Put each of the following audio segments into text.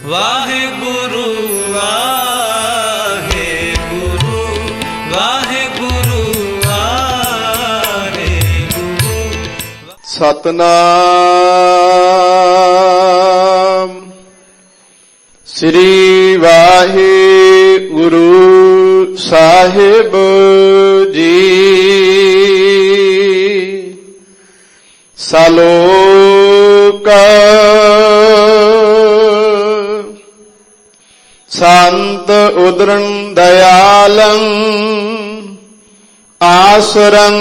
ਵਾਹਿਗੁਰੂ ਵਾਹਿਗੁਰੂ ਵਾਹਿਗੁਰੂ ਵਾਹਿਗੁਰੂ। ਸਤਨਾਮ ਸ੍ਰੀ ਵਾਹਿਗੁਰੂ ਸਾਹਿਬ ਜੀ। ਸਲੋਕ ਸੰਤ ਉਦਰੰ ਦਇਆਲੰ ਆਸਰੰ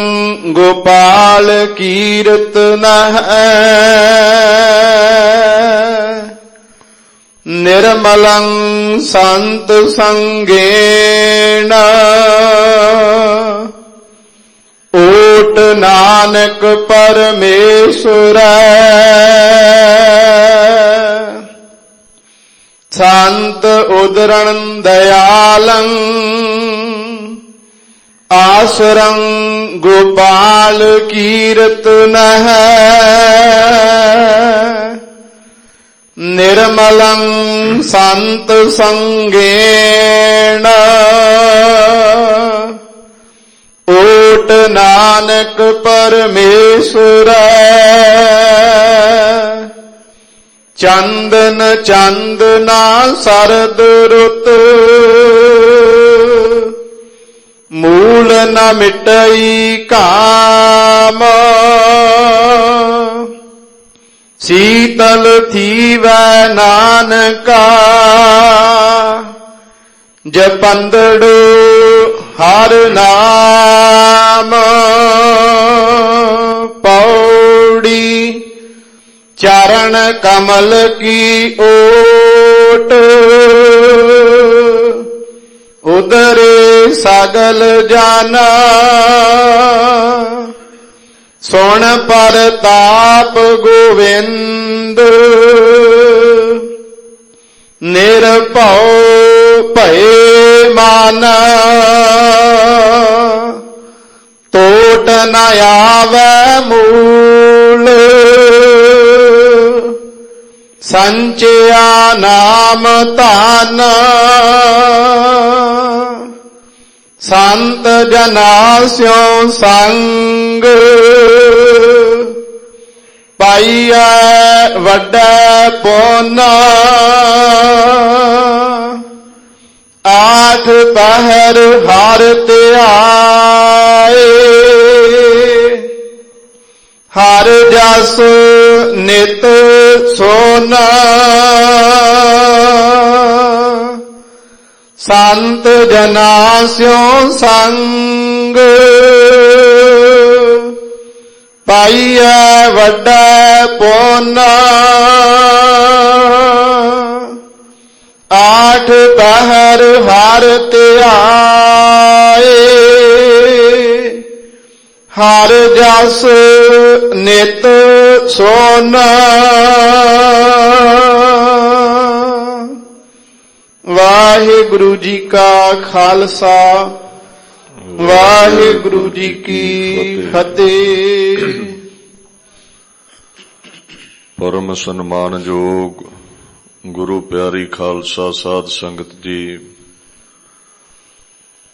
ਗੋਪਾਲ ਕੀਰਤਨਹ ਨਿਰਮਲੰ ਸੰਤ ਸੰਗੇਣ ਓਟ ਨਾਨਕ ਪਰਮੇਸ਼ਵਰੈ। ਸੰਤ ਉਦਰੰ ਦਇਆਲੰ ਆਸਰੰ ਗੋਪਾਲ ਕੀਰਤਨਹ ਨਿਰਮਲੰ ਸੰਤ ਸੰਗੇਣ ਓਟ ਨਾਨਕ ਪਰਮੇਸ਼ਵਰੈ। ਚੰਦਨ ਚੰਦਨਾ ਸਰਦ ਰੁੱਤ ਮੂਲ ਨ ਮਿਟਈ ਕਾਮ ਸੀਤਲ ਥੀਵੈ ਨਾਨਕਾ ਜਪੰਦੜੋ ਹਰ ਨਾਮ। ਪੌੜੀ ਚਰਨ ਕਮਲ ਕੀ ਓਟ ਉਦਰੇ ਸਗਲ ਜਾਨਾ ਸੁਣ ਪਰਤਾਪ ਗੋਵਿੰਦ ਨਿਰਭਉ ਭਏ ਮਾਨਾ ਟੋਟ ਨ ਆਵੈ ਮੂਲ ਸੰਚਿਆ ਨਾਮ ਧਨ ਸੰਤ ਜਨਾ ਸਿਉ ਸੰਗ ਪਾਈਐ ਵੱਡਾ ਪੁੰਨ ਆਠ ਪਹਿਰ ਹਰ ਧਿਆਏ ਹਰ ਜਸ ਨਿਤ ਸੋਨਾ ਸੰਤ ਜਨਾ ਸਿਉ ਸੰਗ ਪਾਈਐ ਵੱਡਾ ਪੁੰਨ ਆਠ ਪਹਿਰ ਹਰ ਧਿਆਏ ਹਰ ਜਸ ਨਿਤ ਸੋਨਾ। ਵਾਹਿਗੁਰੂ ਜੀ ਕਾ ਖਾਲਸਾ ਵਾਹਿਗੁਰੂ ਜੀ ਕੀ ਫਤਿਹ। ਪਰਮ ਸਨਮਾਨਯੋਗ ਗੁਰੂ ਪਿਆਰੀ ਖਾਲਸਾ ਸਾਧ ਸੰਗਤ ਜੀ,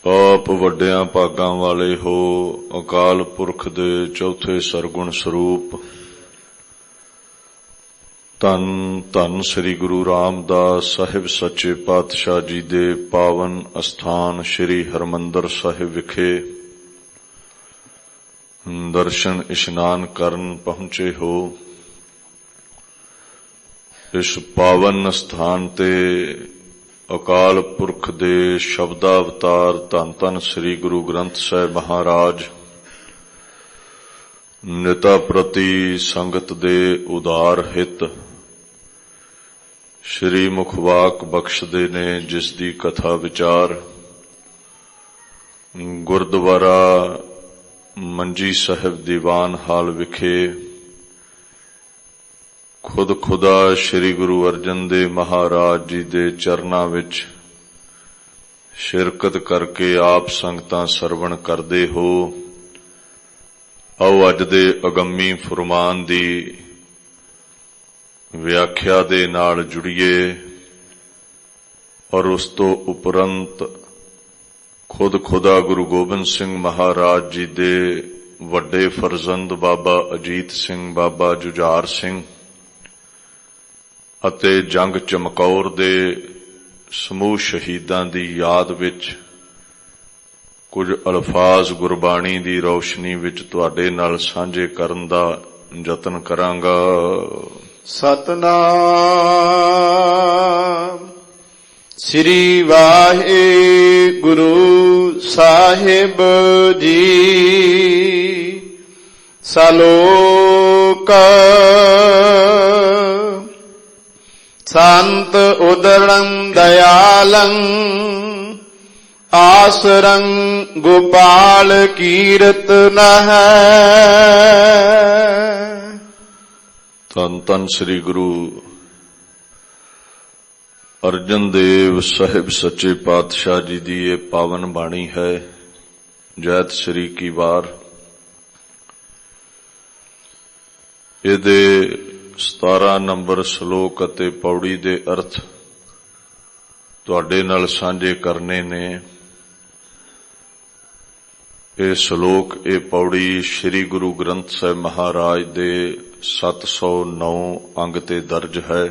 ਆਪ ਵੱਡਿਆਂ ਭਾਗਾਂ ਵਾਲੇ ਹੋ, ਅਕਾਲ ਪੁਰਖ ਦੇ ਚੌਥੇ ਸਰਗੁਣ ਸਰੂਪ ਧੰਨ ਧੰਨ ਸ੍ਰੀ ਗੁਰੂ ਰਾਮਦਾਸ ਸਾਹਿਬ ਸੱਚੇ ਪਾਤਸ਼ਾਹ ਜੀ ਦੇ ਪਾਵਨ ਅਸਥਾਨ ਸ੍ਰੀ ਹਰਿਮੰਦਰ ਸਾਹਿਬ ਵਿਖੇ ਦਰਸ਼ਨ ਇਸ਼ਨਾਨ ਕਰਨ ਪਹੁੰਚੇ ਹੋ। ਇਸ ਪਾਵਨ ਸਥਾਨ ਤੇ ਅਕਾਲ ਪੁਰਖ ਦੇ ਸ਼ਬਦਾਵਤਾਰ ਧੰਨ ਧੰਨ ਸ੍ਰੀ ਗੁਰੂ ਗ੍ਰੰਥ ਸਾਹਿਬ ਮਹਾਰਾਜ ਨਿਤਾ ਪ੍ਰਤੀ ਸੰਗਤ ਦੇ ਉਦਾਰ ਹਿਤ ਸ਼੍ਰੀ ਮੁਖਵਾਕ ਬਖਸ਼ਦੇ ਨੇ, ਜਿਸ ਦੀ ਕਥਾ ਵਿਚਾਰ ਗੁਰਦੁਆਰਾ ਮੰਜੀ ਸਾਹਿਬ ਦੀਵਾਨ ਹਾਲ ਵਿਖੇ ਖੁਦ ਖੁਦਾ ਸ਼੍ਰੀ ਗੁਰੂ ਅਰਜਨ ਦੇਵ ਮਹਾਰਾਜ ਜੀ ਦੇ ਚਰਨਾਂ ਵਿੱਚ ਸ਼ਿਰਕਤ ਕਰਕੇ ਆਪ ਸੰਗਤਾਂ ਸਰਵਣ ਕਰਦੇ ਹੋ। ਆਓ ਅੱਜ ਦੇ ਅਗੰਮੀ ਫੁਰਮਾਨ ਦੀ ਵਿਆਖਿਆ ਦੇ ਨਾਲ ਜੁੜੀਏ ਔਰ ਉਸ ਤੋਂ ਉਪਰੰਤ ਖੁਦ ਖੁਦਾ ਗੁਰੂ ਗੋਬਿੰਦ ਸਿੰਘ ਮਹਾਰਾਜ ਜੀ ਦੇ ਵੱਡੇ ਫਰਜ਼ੰਦ ਬਾਬਾ ਅਜੀਤ ਸਿੰਘ, ਬਾਬਾ ਜੁਝਾਰ ਸਿੰਘ ਅਤੇ ਜੰਗ ਚਮਕੌਰ ਦੇ ਸਮੂਹ ਸ਼ਹੀਦਾਂ ਦੀ ਯਾਦ ਵਿੱਚ ਕੁਝ ਅਲਫਾਜ਼ ਗੁਰਬਾਣੀ ਦੀ ਰੌਸ਼ਨੀ ਵਿੱਚ ਤੁਹਾਡੇ ਨਾਲ ਸਾਂਝੇ ਕਰਨ ਦਾ ਯਤਨ ਕਰਾਂਗਾ। ਸਤਨਾਮ ਸ੍ਰੀ ਵਾਹਿਗੁਰੂ ਸਾਹਿਬ ਜੀ। ਸਲੋਕ ਸੰਤ ਉਦਰੰ ਦਇਆਲੰ ਆਸਰੰ ਗੋਪਾਲ ਕੀਰਤਨ ਹੈ। ਧੰਨ ਧੰਨ ਸ੍ਰੀ ਗੁਰੂ ਅਰਜਨ ਦੇਵ ਸਾਹਿਬ ਸੱਚੇ ਪਾਤਸ਼ਾਹ ਜੀ ਦੀ ਇਹ ਪਾਵਨ ਬਾਣੀ ਹੈ। ਜੈਤ ਸ੍ਰੀ ਕੀ ਵਾਰ। ਇਹਦੇ 17 ਨੰਬਰ ਸ਼ਲੋਕ ਅਤੇ ਪੌੜੀ ਦੇ ਅਰਥ ਤੁਹਾਡੇ ਨਾਲ ਸਾਂਝੇ ਕਰਨੇ ਨੇ। ਇਹ ਸ਼ਲੋਕ, ਇਹ ਪੌੜੀ ਸ੍ਰੀ ਗੁਰੂ ਗ੍ਰੰਥ ਸਾਹਿਬ ਮਹਾਰਾਜ ਦੇ 709 ਅੰਗ ਤੇ ਦਰਜ ਹੈ।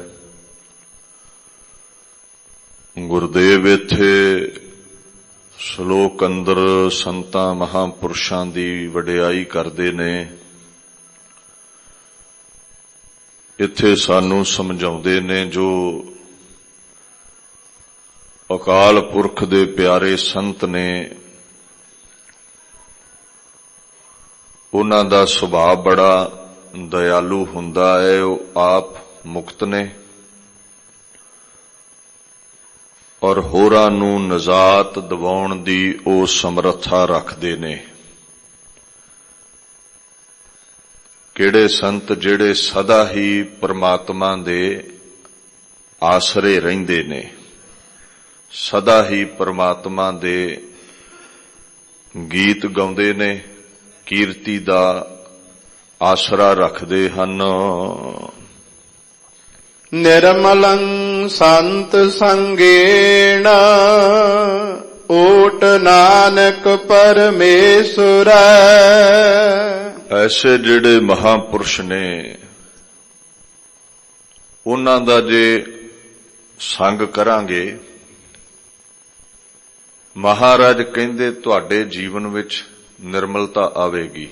ਗੁਰਦੇਵ ਇੱਥੇ ਸ਼ਲੋਕ ਅੰਦਰ ਸੰਤਾਂ ਮਹਾਂਪੁਰਸ਼ਾਂ ਦੀ ਵਡਿਆਈ ਕਰਦੇ ਨੇ। ਇੱਥੇ ਸਾਨੂੰ ਸਮਝਾਉਂਦੇ ਨੇ ਜੋ ਅਕਾਲ ਪੁਰਖ ਦੇ ਪਿਆਰੇ ਸੰਤ ਨੇ, ਉਹਨਾਂ ਦਾ ਸੁਭਾਅ ਬੜਾ ਦਇਆਲੂ ਹੁੰਦਾ ਹੈ। ਉਹ ਆਪ ਮੁਕਤ ਨੇ ਔਰ ਹੋਰਾਂ ਨੂੰ ਨਜ਼ਾਤ ਦਿਵਾਉਣ ਦੀ ਉਹ ਸਮਰੱਥਾ ਰੱਖਦੇ ਨੇ। ਕਿਹੜੇ ਸੰਤ ਜਿਹੜੇ ਸਦਾ ਹੀ ਪਰਮਾਤਮਾ ਦੇ ਆਸਰੇ ਰਹਿੰਦੇ ਨੇ, ਸਦਾ ਹੀ ਪਰਮਾਤਮਾ ਦੇ ਗੀਤ ਗਾਉਂਦੇ ਨੇ, ਕੀਰਤੀ ਦਾ ਆਸਰਾ ਰੱਖਦੇ ਹਨ। ਨਿਰਮਲੰ ਸੰਤ ਸੰਗੇਣ ਓਟ ਨਾਨਕ ਪਰਮੇਸ਼ਰ। ਐਸੇ ਜਿਹੜੇ ਮਹਾਂਪੁਰਸ਼ ਨੇ, ਉਹਨਾਂ ਦਾ ਜੇ ਸੰਗ ਕਰਾਂਗੇ, ਮਹਾਰਾਜ ਕਹਿੰਦੇ ਤੁਹਾਡੇ ਜੀਵਨ ਵਿੱਚ ਨਿਰਮਲਤਾ ਆਵੇਗੀ,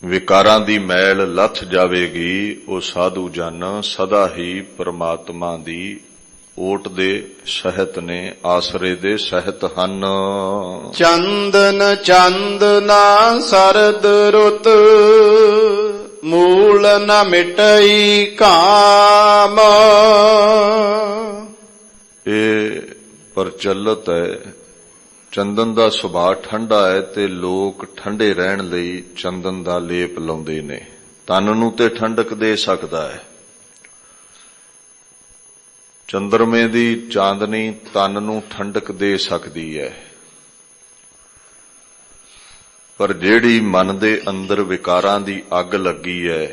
ਵਿਕਾਰਾਂ ਦੀ ਮੈਲ ਲੱਥ ਜਾਵੇਗੀ। ਉਹ ਸਾਧੂ ਜਨ ਸਦਾ ਹੀ ਪਰਮਾਤਮਾ ਦੀ ਓਟ ਦੇ ਸਹਿਤ ਨੇ, ਆਸਰੇ ਦੇ ਸਹਿਤ ਹਨ। ਚੰਦਨ ਚੰਦਨਾ ਸਰਦ ਰੁੱਤ ਮੂਲ ਨ ਮਿਟਈ ਕਾਮ। ਇਹ ਪ੍ਰਚਲਿਤ ਹੈ। ਚੰਦਨ ਦਾ ਸੁਭਾਅ ਠੰਡਾ ਹੈ ਤੇ ਲੋਕ ਠੰਡੇ ਰਹਿਣ ਲਈ ਚੰਦਨ ਦਾ ਲੇਪ ਲਾਉਂਦੇ ਨੇ। ਤਨ ਨੂੰ ਤੇ ਠੰਡਕ ਦੇ ਸਕਦਾ ਹੈ। ਚੰਦਰਮੇ ਦੀ ਚਾਂਦਨੀ ਤਨ ਨੂੰ ਠੰਡਕ ਦੇ ਸਕਦੀ ਹੈ, ਪਰ ਜਿਹੜੀ ਮਨ ਦੇ ਅੰਦਰ ਵਿਕਾਰਾਂ ਦੀ ਅੱਗ ਲੱਗੀ ਹੈ,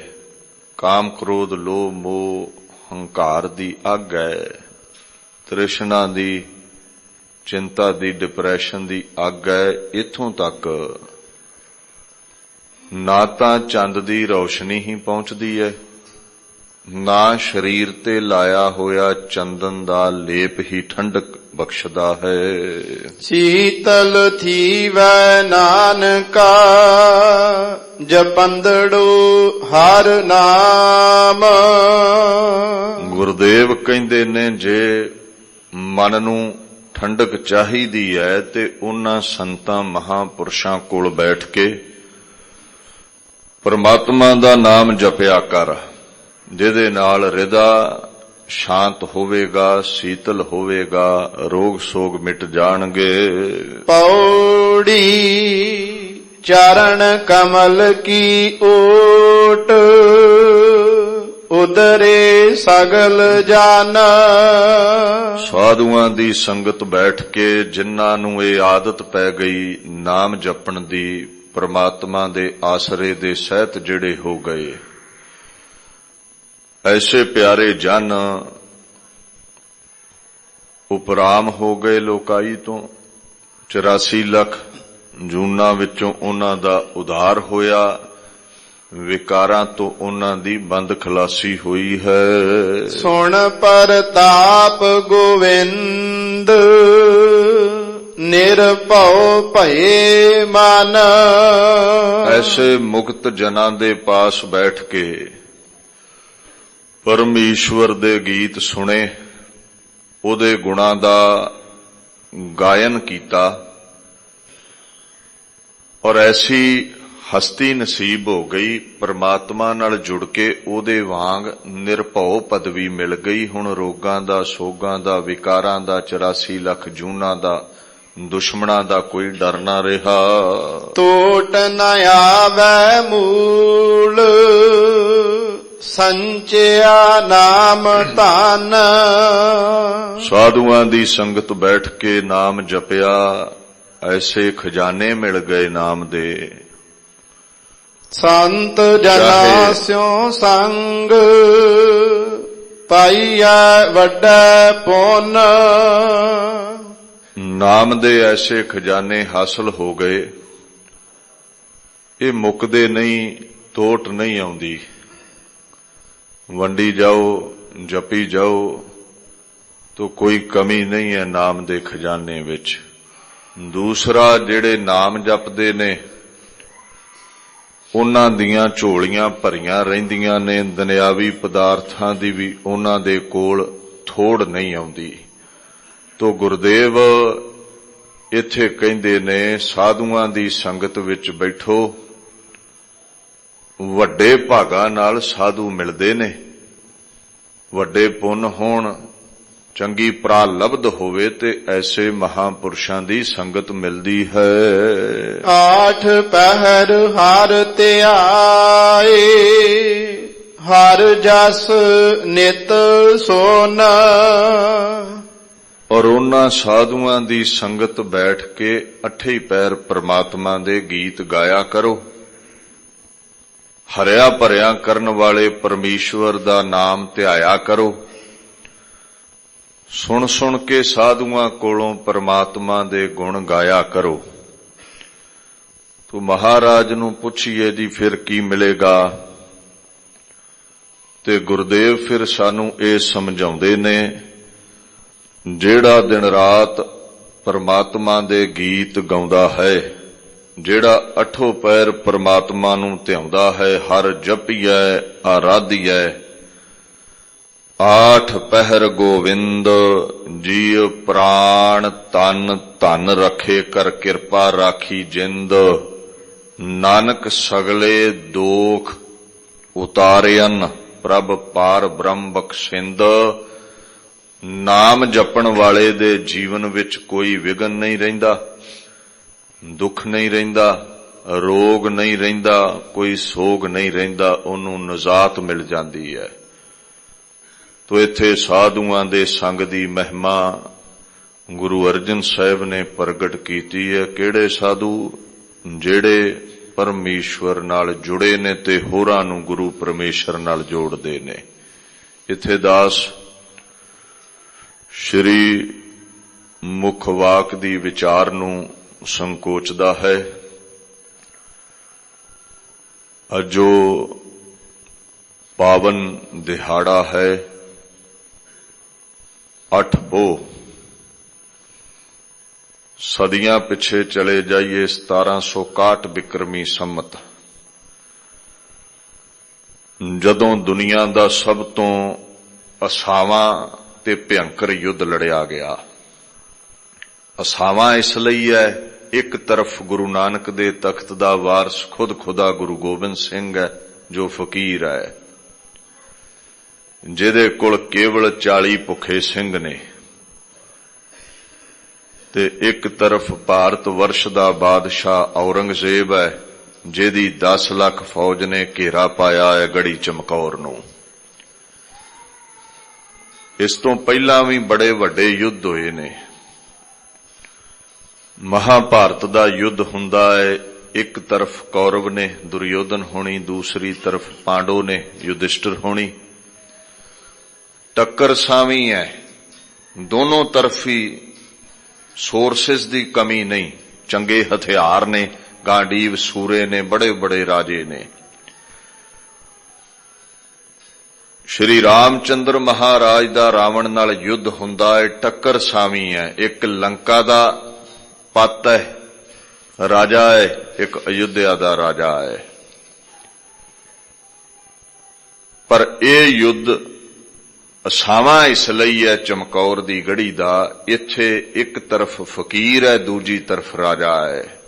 ਕਾਮ ਕ੍ਰੋਧ ਲੋਭ ਮੋਹ ਹੰਕਾਰ ਦੀ ਅੱਗ ਹੈ, ਤ੍ਰਿਸ਼ਨਾ ਦੀ, ਚਿੰਤਾ ਦੀ, ਡਿਪਰੈਸ਼ਨ ਦੀ ਅੱਗ ਹੈ, ਇੱਥੋਂ ਤੱਕ ਨਾ ਤਾਂ ਚੰਦ ਦੀ ਰੌਸ਼ਨੀ ਹੀ ਪਹੁੰਚਦੀ ਹੈ, ਨਾ ਸਰੀਰ ਤੇ ਲਾਇਆ ਹੋਇਆ ਚੰਦਨ ਦਾ ਲੇਪ ਹੀ ਠੰਡਕ ਬਖਸ਼ਦਾ ਹੈ। ਸੀਤਲ ਥੀਵੈ ਨਾਨਕਾ ਜਪੰਦੜੋ ਹਰ ਨਾਮ। ਗੁਰਦੇਵ ਕਹਿੰਦੇ ਨੇ ਜੇ ਮਨ ਨੂੰ ਠੰਡਕ ਚਾਹੀਦੀ ਹੈ ਤੇ ਉਹਨਾਂ ਸੰਤਾਂ ਮਹਾਂਪੁਰਸ਼ਾਂ ਕੋਲ ਬੈਠ ਕੇ ਪਰਮਾਤਮਾ ਦਾ ਨਾਮ ਜਪਿਆ ਕਰ, ਜਿਹਦੇ ਨਾਲ ਹਿਰਦਾ ਸ਼ਾਂਤ ਹੋਵੇਗਾ, ਸੀਤਲ ਹੋਵੇਗਾ, ਰੋਗ ਸੋਗ ਮਿਟ ਜਾਣਗੇ। ਪੌੜੀ ਚਰਨ ਕਮਲ ਕੀ ਓਟ ਉਦਰੇ ਸਗਲ ਜਨ। ਸਾਧੂਆਂ ਦੀ ਸੰਗਤ ਬੈਠ ਕੇ ਜਿਨ੍ਹਾਂ ਨੂੰ ਇਹ ਆਦਤ ਪੈ ਗਈ ਨਾਮ ਜਪਣ ਦੀ, ਪਰਮਾਤਮਾ ਦੇ ਆਸਰੇ ਦੇ ਸਹਿਤ ਜਿਹੜੇ ਹੋ ਗਏ, ਐਸੇ ਪਿਆਰੇ ਜਨ ਉਪਰਾਮ ਹੋ ਗਏ ਲੋਕਾਈ ਤੋਂ। 84 ਲੱਖ ਜੂਨਾਂ ਵਿੱਚੋਂ ਉਹਨਾਂ ਦਾ ਉਧਾਰ ਹੋਇਆ, ਵਿਕਾਰਾਂ ਤੋਂ ਉਹਨਾਂ ਦੀ ਬੰਦ ਖਲਾਸੀ ਹੋਈ ਹੈ। ਸੁਣ ਪਰਤਾਪ ਗੋਵਿੰਦ ਨਿਰਭਉ ਭਏ ਮਨ। ਐਸੇ ਮੁਕਤ ਜਨਾਂ ਦੇ ਪਾਸ ਬੈਠ ਕੇ ਪਰਮੇਸ਼ਵਰ ਦੇ ਗੀਤ ਸੁਣੇ, ਉਹਦੇ ਗੁਣਾਂ ਦਾ ਗਾਇਨ ਕੀਤਾ, ਔਰ ਐਸੀ ਹਸਤੀ ਨਸੀਬ ਹੋ ਗਈ, ਪਰਮਾਤਮਾ ਨਾਲ ਜੁੜ ਕੇ ਉਹਦੇ ਵਾਂਗ ਨਿਰਭਉ ਪਦਵੀ ਮਿਲ ਗਈ। ਹੁਣ ਰੋਗਾਂ ਦਾ, ਸੋਗਾਂ ਦਾ, ਵਿਕਾਰਾਂ ਦਾ, 84 ਲੱਖ ਜੂਨਾਂ ਦਾ, ਦੁਸ਼ਮਣਾਂ ਦਾ ਕੋਈ ਡਰ ਨਾ ਰਿਹਾ। ਟੋਟ ਨ ਆਵੈ ਮੂਲ ਸੰਚਿਆ ਨਾਮ ਧਨ। ਸਾਧੂਆਂ ਦੀ ਸੰਗਤ ਬੈਠ ਕੇ ਨਾਮ ਜਪਿਆ, ਐਸੇ ਖਜ਼ਾਨੇ ਮਿਲ ਗਏ ਨਾਮ ਦੇ। ਸੰਤ ਜਨਾ ਸਿਉ ਸੰਗ ਪਾਈਐ ਵੱਡਾ ਪੁੰਨ। ਨਾਮ ਦੇ ਐਸੇ ਖਜ਼ਾਨੇ ਹਾਸਲ ਹੋ ਗਏ, ਇਹ ਮੁੱਕਦੇ ਨਹੀਂ, ਤੋਟ ਨਹੀਂ ਆਉਂਦੀ। ਵੰਡੀ ਜਾਓ, ਜਪੀ ਜਾਓ, ਤੋ ਕੋਈ ਕਮੀ ਨਹੀਂ ਹੈ ਨਾਮ ਦੇ ਖਜ਼ਾਨੇ ਵਿੱਚ। ਦੂਸਰਾ, ਜਿਹੜੇ ਨਾਮ ਜਪਦੇ ਨੇ ਉਹਨਾਂ ਦੀਆਂ ਝੋਲੀਆਂ ਭਰੀਆਂ ਰਹਿੰਦੀਆਂ ਨੇ, ਦੁਨਿਆਵੀ ਪਦਾਰਥਾਂ ਦੀ ਵੀ ਉਹਨਾਂ ਦੇ ਕੋਲ ਥੋੜ ਨਹੀਂ ਆਉਂਦੀ। ਤੋ ਗੁਰਦੇਵ ਇੱਥੇ ਕਹਿੰਦੇ ਨੇ, ਸਾਧੂਆਂ ਦੀ ਸੰਗਤ ਵਿੱਚ ਬੈਠੋ, ਵੱਡੇ ਭਾਗਾਂ ਨਾਲ ਸਾਧੂ ਮਿਲਦੇ ਨੇ। ਵੱਡੇ ਪੁੰਨ ਹੋਣ, ਚੰਗੀ ਪ੍ਰਾਲਬਧ ਹੋਵੇ ਤੇ ਐਸੇ ਮਹਾਪੁਰਸ਼ਾਂ ਦੀ ਸੰਗਤ ਮਿਲਦੀ ਹੈ। ਆਠ ਪਹਿਰ ਹਰ ਧਿਆਏ ਹਰ ਜਸ ਨਿਤ ਸੋਨ। ਔਰ ਉਹਨਾਂ ਸਾਧੂਆਂ ਦੀ ਸੰਗਤ ਬੈਠ ਕੇ ਅੱਠੇ ਪੈਰ ਪ੍ਰਮਾਤਮਾ ਦੇ ਗੀਤ ਗਾਇਆ ਕਰੋ। ਹਰਿਆ ਭਰਿਆ ਕਰਨ ਵਾਲੇ ਪਰਮੇਸ਼ਵਰ ਦਾ ਨਾਮ ਧਿਆਇਆ ਕਰੋ। ਸੁਣ ਸੁਣ ਕੇ ਸਾਧੂਆਂ ਕੋਲੋਂ ਪਰਮਾਤਮਾ ਦੇ ਗੁਣ ਗਾਇਆ ਕਰੋ। ਤੂੰ ਮਹਾਰਾਜ ਨੂੰ ਪੁੱਛੀਏ ਜੀ ਫਿਰ ਕੀ ਮਿਲੇਗਾ, ਤੇ ਗੁਰਦੇਵ ਫਿਰ ਸਾਨੂੰ ਇਹ ਸਮਝਾਉਂਦੇ ਨੇ, ਜਿਹੜਾ ਦਿਨ ਰਾਤ ਪਰਮਾਤਮਾ ਦੇ ਗੀਤ ਗਾਉਂਦਾ ਹੈ, ਜਿਹੜਾ ਅੱਠੋਂ ਪੈਰ ਪਰਮਾਤਮਾ ਨੂੰ ਧਿਆਉਂਦਾ ਹੈ, ਹਰ ਜਪੀਐ ਆਰਾਧੀਐ, ਆਠ ਪਹਿਰ ਗੋਵਿੰਦ ਜੀਉ ਪ੍ਰਾਣ ਤਨ ਧਨ ਰਖੇ ਕਰ ਕਿਰਪਾ ਰਾਖੀ ਜਿੰਦ। ਨਾਨਕ ਸਗਲੇ ਦੋਖ ਉਤਾਰਿਅਨ ਪ੍ਰਭ ਪਾਰ ਬ੍ਰਹਮ ਬਖਸ਼ਿੰਦ। ਨਾਮ ਜਪਣ ਵਾਲੇ ਦੇ ਜੀਵਨ ਵਿੱਚ ਕੋਈ ਵਿਘਨ ਨਹੀਂ ਰਹਿੰਦਾ, ਦੁੱਖ ਨਹੀਂ ਰਹਿੰਦਾ, ਰੋਗ ਨਹੀਂ ਰਹਿੰਦਾ, ਕੋਈ ਸੋਗ ਨਹੀਂ ਰਹਿੰਦਾ, ਉਹਨੂੰ ਨਜ਼ਾਤ ਮਿਲ ਜਾਂਦੀ ਹੈ। ਤੋ ਇੱਥੇ ਸਾਧੂਆਂ ਦੇ ਸੰਗ ਦੀ ਮਹਿਮਾ ਗੁਰੂ ਅਰਜਨ ਸਾਹਿਬ ਨੇ ਪ੍ਰਗਟ ਕੀਤੀ ਹੈ। ਕਿਹੜੇ ਸਾਧੂ? ਜਿਹੜੇ ਪਰਮੇਸ਼ਵਰ ਨਾਲ ਜੁੜੇ ਨੇ ਤੇ ਹੋਰਾਂ ਨੂੰ ਗੁਰੂ ਪਰਮੇਸ਼ਰ ਨਾਲ ਜੋੜਦੇ ਨੇ। ਇੱਥੇ ਦਾਸ ਸ਼੍ਰੀ ਮੁੱਖ ਵਾਕ ਦੀ ਵਿਚਾਰ ਨੂੰ ਸੰਕੋਚਦਾ ਹੈ। ਅਜੋ ਪਾਵਨ ਦਿਹਾੜਾ ਹੈ 8 ਪੋਹ। ਸਦੀਆਂ ਪਿੱਛੇ ਚਲੇ ਜਾਈਏ 1761 ਬਿਕਰਮੀ ਸੰਮਤ, ਜਦੋਂ ਦੁਨੀਆ ਦਾ ਸਭ ਤੋਂ ਅਸਾਵਾਂ ਤੇ ਭਿਅੰਕਰ ਯੁੱਧ ਲੜਿਆ ਗਿਆ। ਅਸਾਵਾਂ ਇਸ ਲਈ ਹੈ, ਇੱਕ ਤਰਫ ਗੁਰੂ ਨਾਨਕ ਦੇ ਤਖਤ ਦਾ ਵਾਰਸ ਖੁਦ ਖੁਦਾ ਗੁਰੂ ਗੋਬਿੰਦ ਸਿੰਘ ਹੈ, ਜੋ ਫਕੀਰ ਹੈ, ਜਿਹਦੇ ਕੋਲ ਕੇਵਲ 40 ਭੁੱਖੇ ਸਿੰਘ ਨੇ, ਤੇ ਇੱਕ ਤਰਫ ਭਾਰਤ ਵਰਸ਼ ਦਾ ਬਾਦਸ਼ਾਹ ਔਰੰਗਜ਼ੇਬ ਹੈ, ਜਿਹਦੀ 10 ਲੱਖ ਫੌਜ ਨੇ ਘੇਰਾ ਪਾਇਆ ਹੈ ਗੜੀ ਚਮਕੌਰ ਨੂੰ। ਇਸ ਤੋਂ ਪਹਿਲਾਂ ਵੀ ਬੜੇ ਵੱਡੇ ਯੁੱਧ ਹੋਏ ਨੇ। ਮਹਾਭਾਰਤ ਦਾ ਯੁੱਧ ਹੁੰਦਾ ਹੈ, ਇੱਕ ਤਰਫ ਕੌਰਵ ਨੇ ਦੁਰਯੋਧਨ ਹੋਣੀ, ਦੂਸਰੀ ਤਰਫ ਪਾਂਡੋ ਨੇ ਯੁਧਿਸ਼ਟਰ ਹੋਣੀ। ਟੱਕਰ ਸਾਵੀਂ ਹੈ, ਦੋਨੋਂ ਤਰਫੀ ਸੋਰਸਿਸ ਦੀ ਕਮੀ ਨਹੀਂ, ਚੰਗੇ ਹਥਿਆਰ ਨੇ, ਗਾਂਡੀਵ ਸੂਰੇ ਨੇ, ਬੜੇ ਬੜੇ ਰਾਜੇ ਨੇ। ਸ਼੍ਰੀ ਰਾਮਚੰਦਰ ਮਹਾਰਾਜ ਦਾ ਰਾਵਣ ਨਾਲ ਯੁੱਧ ਹੁੰਦਾ ਹੈ, ਟੱਕਰ ਸਾਵੀਂ ਹੈ। ਇੱਕ ਲੰਕਾ ਦਾ ਪਤ ਹੈ, ਰਾਜਾ ਹੈ, ਇੱਕ ਅਯੁੱਧਿਆ ਦਾ ਰਾਜਾ ਹੈ। ਪਰ ਇਹ ਯੁੱਧ ਅਸਾਵਾਂ ਇਸ ਲਈ ਹੈ ਚਮਕੌਰ ਦੀ ਗੜ੍ਹੀ ਦਾ, ਇੱਥੇ ਇੱਕ ਤਰਫ ਫਕੀਰ ਹੈ, ਦੂਜੀ ਤਰਫ ਰਾਜਾ ਹੈ।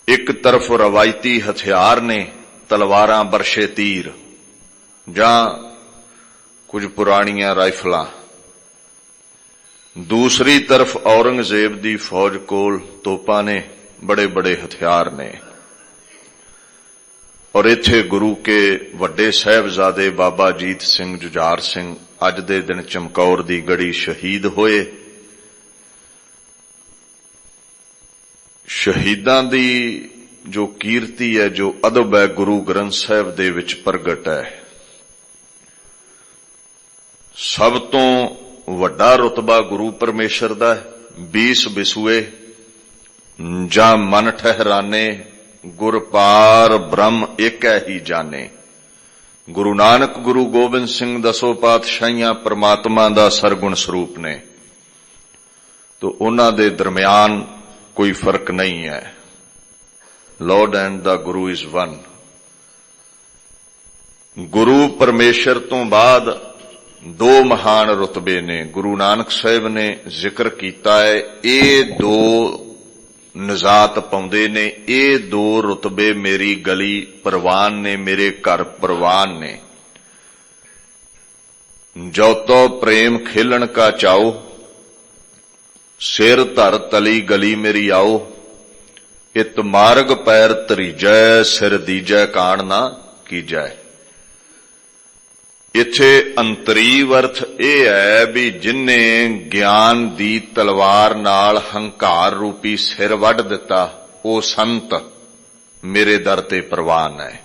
ਇੱਕ ਤਰਫ ਰਵਾਇਤੀ ਹਥਿਆਰ ਨੇ, ਤਲਵਾਰਾਂ, ਬਰਸ਼ੇ, ਤੀਰ ਜਾਂ ਕੁਝ ਪੁਰਾਣੀਆਂ ਰਾਈਫਲਾਂ। ਦੂਸਰੀ ਤਰਫ ਔਰੰਗਜ਼ੇਬ ਦੀ ਫੌਜ ਕੋਲ ਤੋਪਾਂ ਨੇ, ਬੜੇ ਬੜੇ ਹਥਿਆਰ ਨੇ। ਔਰ ਇੱਥੇ ਗੁਰੂ ਕੇ ਵੱਡੇ ਸਾਹਿਬਜ਼ਾਦੇ ਬਾਬਾ ਅਜੀਤ ਸਿੰਘ, ਜੁਝਾਰ ਸਿੰਘ ਅੱਜ ਦੇ ਦਿਨ ਚਮਕੌਰ ਦੀ ਗੜ੍ਹੀ ਸ਼ਹੀਦ ਹੋਏ। ਸ਼ਹੀਦਾਂ ਦੀ ਜੋ ਕੀਰਤੀ ਹੈ, ਜੋ ਅਦਬ ਹੈ, ਗੁਰੂ ਗ੍ਰੰਥ ਸਾਹਿਬ ਦੇ ਵਿੱਚ ਪ੍ਰਗਟ ਹੈ। ਸਭ ਤੋਂ ਵੱਡਾ ਰੁਤਬਾ ਗੁਰੂ ਪਰਮੇਸ਼ਰ ਦਾ ਹੈ। 20 ਬਿਸੂਏ ਜਾਂ ਮਨ ਠਹਿਰਾਨੇ, ਗੁਰ ਪਾਰ ਬ੍ਰਹਮ ਏਕ ਹੈ ਹੀ ਜਾਣੇ। ਗੁਰੂ ਨਾਨਕ, ਗੁਰੂ ਗੋਬਿੰਦ ਸਿੰਘ, ਦਸੋ ਪਾਤਸ਼ਾਹੀਆਂ ਪ੍ਰਮਾਤਮਾ ਦਾ ਸਰਗੁਣ ਸਰੂਪ ਨੇ, ਤੋ ਉਹਨਾਂ ਦੇ ਦਰਮਿਆਨ ਕੋਈ ਫਰਕ ਨਹੀਂ ਹੈ। Lord and the Guru is one। ਗੁਰੂ ਪਰਮੇਸ਼ਰ ਤੋਂ ਬਾਅਦ ਦੋ ਮਹਾਨ ਰੁਤਬੇ ਨੇ, ਗੁਰੂ ਨਾਨਕ ਸਾਹਿਬ ਨੇ ਜ਼ਿਕਰ ਕੀਤਾ ਹੈ। ਇਹ ਦੋ ਨਜ਼ਾਤ ਪਾਉਂਦੇ ਨੇ, ਇਹ ਦੋ ਰੁਤਬੇ ਮੇਰੀ ਗਲੀ ਪ੍ਰਵਾਨ ਨੇ, ਮੇਰੇ ਘਰ ਪ੍ਰਵਾਨ ਨੇ। ਜੋ ਤੋ ਪ੍ਰੇਮ ਖੇਲਣ ਕਾ ਚਾਓ, ਸਿਰ ਧਰ ਤਲੀ ਗਲੀ ਮੇਰੀ ਆਓ। ਇਤ ਮਾਰਗ ਪੈਰ ਤਰੀਜੈ, ਸਿਰ ਦੀਜੈ ਕਾਣ ਨਾ ਕੀਜੈ। ਇੱਥੇ ਅੰਤਰੀਵ ਅਰਥ ਇਹ ਹੈ ਵੀ ਜਿਨ੍ਹੇ ਗਿਆਨ ਦੀ ਤਲਵਾਰ ਨਾਲ ਹੰਕਾਰ ਰੂਪੀ ਸਿਰ ਵੱਢ ਦਿੱਤਾ, ਉਹ ਸੰਤ ਮੇਰੇ ਦਰ ਤੇ ਪ੍ਰਵਾਨ ਹੈ।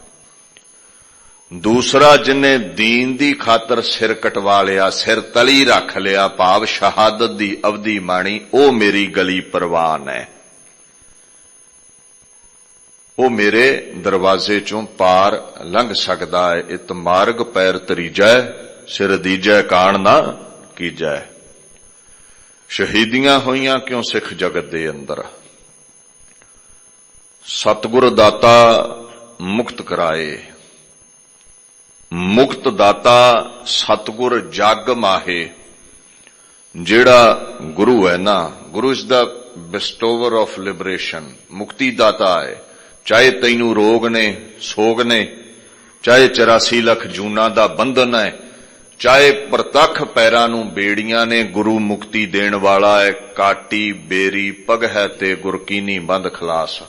ਦੂਸਰਾ, ਜਿਨ੍ਹੇ ਦੀਨ ਦੀ ਖਾਤਰ ਸਿਰ ਕਟਵਾ ਲਿਆ, ਸਿਰ ਤਲੀ ਰੱਖ ਲਿਆ, ਭਾਵ ਸ਼ਹਾਦਤ ਦੀ ਅਵਧੀ ਮਾਣੀ, ਉਹ ਮੇਰੀ ਗਲੀ ਪ੍ਰਵਾਨ ਹੈ। ਉਹ ਮੇਰੇ ਦਰਵਾਜ਼ੇ ਚੋਂ ਪਾਰ ਲੰਘ ਸਕਦਾ ਹੈ। ਇਤ ਮਾਰਗ ਪੈਰ ਤਰੀਜੈ, ਸਿਰ ਦੀਜੈ ਕਾਣ ਨਾ ਕੀਜੈ। ਸ਼ਹੀਦੀਆਂ ਹੋਈਆਂ ਕਿਉਂ ਸਿੱਖ ਜਗਤ ਦੇ ਅੰਦਰ। ਸਤਿਗੁਰ ਦਾਤਾ ਮੁਕਤ ਕਰਾਏ। ਮੁਕਤ ਦਾਤਾ ਸਤਿਗੁਰ ਜਗ ਮਾਹੇ। ਜਿਹੜਾ ਗੁਰੂ ਹੈ ਨਾ, ਗੁਰੂ ਇਜ਼ ਦਾ ਬਿਸਟੋਵਰ ਆਫ ਲਿਬਰੇਸ਼ਨ, ਮੁਕਤੀ ਦਾਤਾ ਹੈ। ਚਾਹੇ ਤੈਨੂੰ ਰੋਗ ਨੇ, ਸੋਗ ਨੇ, ਚਾਹੇ 84 ਲੱਖ ਜੂਨਾਂ ਦਾ ਬੰਧਨ ਹੈ, ਚਾਹੇ ਪ੍ਰਤੱਖ ਪੈਰਾਂ ਨੂੰ ਬੇੜੀਆਂ ਨੇ, ਗੁਰੂ ਮੁਕਤੀ ਦੇਣ ਵਾਲਾ ਹੈ। ਕਾਟੀ ਬੇਰੀ ਪਗ ਹੈ ਤੇ ਗੁਰਕੀਨੀ ਬੰਦ ਖਲਾਸ।